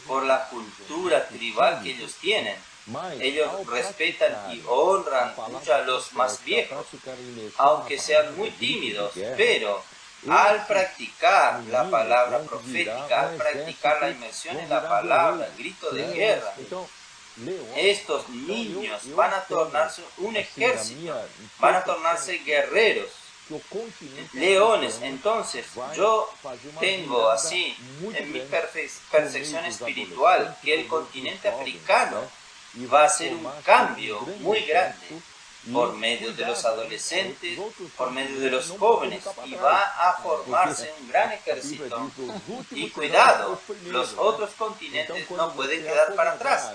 Speaker 2: por la cultura tribal que ellos tienen. Ellos respetan y honran mucho a los más viejos, aunque sean muy tímidos, pero al practicar la palabra profética, al practicar la inmersión en la palabra, el grito de guerra, estos niños van a tornarse un ejército, van a tornarse guerreros, leones. Entonces yo tengo así en mi percepción espiritual que el continente africano va a hacer un cambio muy grande por medio de los adolescentes, por medio de los jóvenes, y va a formarse un gran ejército. Y cuidado, los otros continentes no pueden quedar para atrás,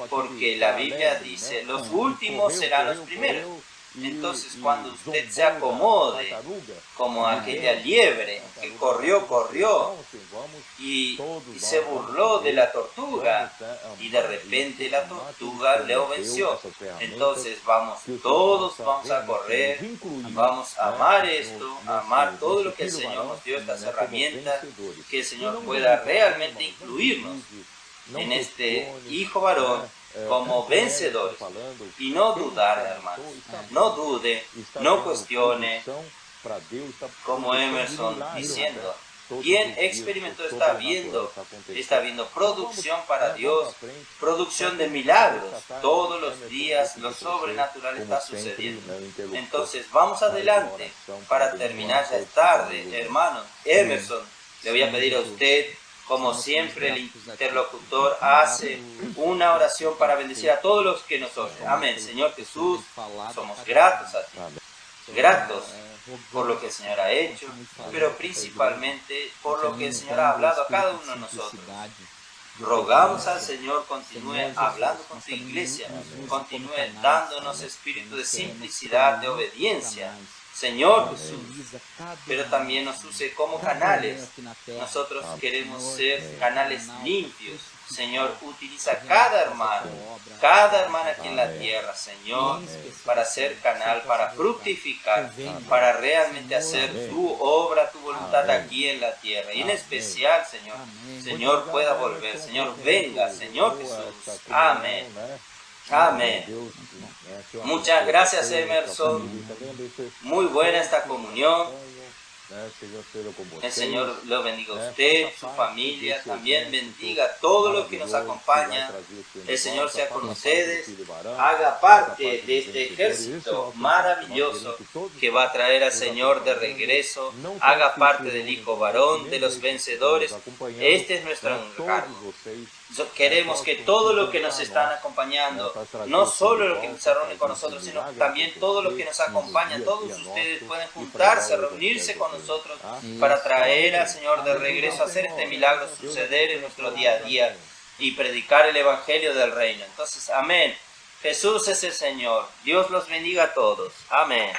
Speaker 2: porque la Biblia dice, los últimos serán los primeros. Entonces, cuando usted se acomode como aquella liebre que corrió y se burló de la tortuga, y de repente la tortuga le venció, entonces todos vamos a correr, vamos a amar esto, a amar todo lo que el Señor nos dio, estas herramientas, que el Señor pueda realmente incluirnos en este hijo varón como vencedores, y no dudar, hermanos, no dude, no cuestione, como Emerson diciendo, quien experimentó está viendo producción para Dios, producción de milagros, todos los días lo sobrenatural está sucediendo. Entonces vamos adelante, para terminar, ya es tarde, hermanos. Emerson, le voy a pedir a usted, como siempre el interlocutor hace una oración para bendecir a todos los que nos oyen. Amén. Señor Jesús, somos gratos a ti. Gratos por lo que el Señor ha hecho, pero principalmente por lo que el Señor ha hablado a cada uno de nosotros. Rogamos al Señor, continúe hablando con su iglesia, continúe dándonos espíritu de simplicidad, de obediencia, Señor Jesús, pero también nos use como canales. Nosotros queremos ser canales limpios. Señor, utiliza cada hermana aquí en la tierra, Señor, para ser canal, para fructificar, para realmente hacer tu obra, tu voluntad aquí en la tierra. Y en especial, Señor, pueda volver. Señor, venga, Señor Jesús. Amén. Amén. Muchas gracias, Emerson. Muy buena esta comunión. El Señor lo bendiga a usted, su familia, también bendiga a todos los que nos acompañan. El Señor sea con ustedes, haga parte de este ejército maravilloso que va a traer al Señor de regreso, haga parte del hijo varón, de los vencedores. Este es nuestro encargo. Queremos que todo lo que nos están acompañando, no solo lo que se reúne con nosotros, sino también todo lo que nos acompaña, todos ustedes pueden juntarse, reunirse con nosotros para traer al Señor de regreso, hacer este milagro suceder en nuestro día a día y predicar el Evangelio del Reino. Entonces, amén. Jesús es el Señor. Dios los bendiga a todos. Amén.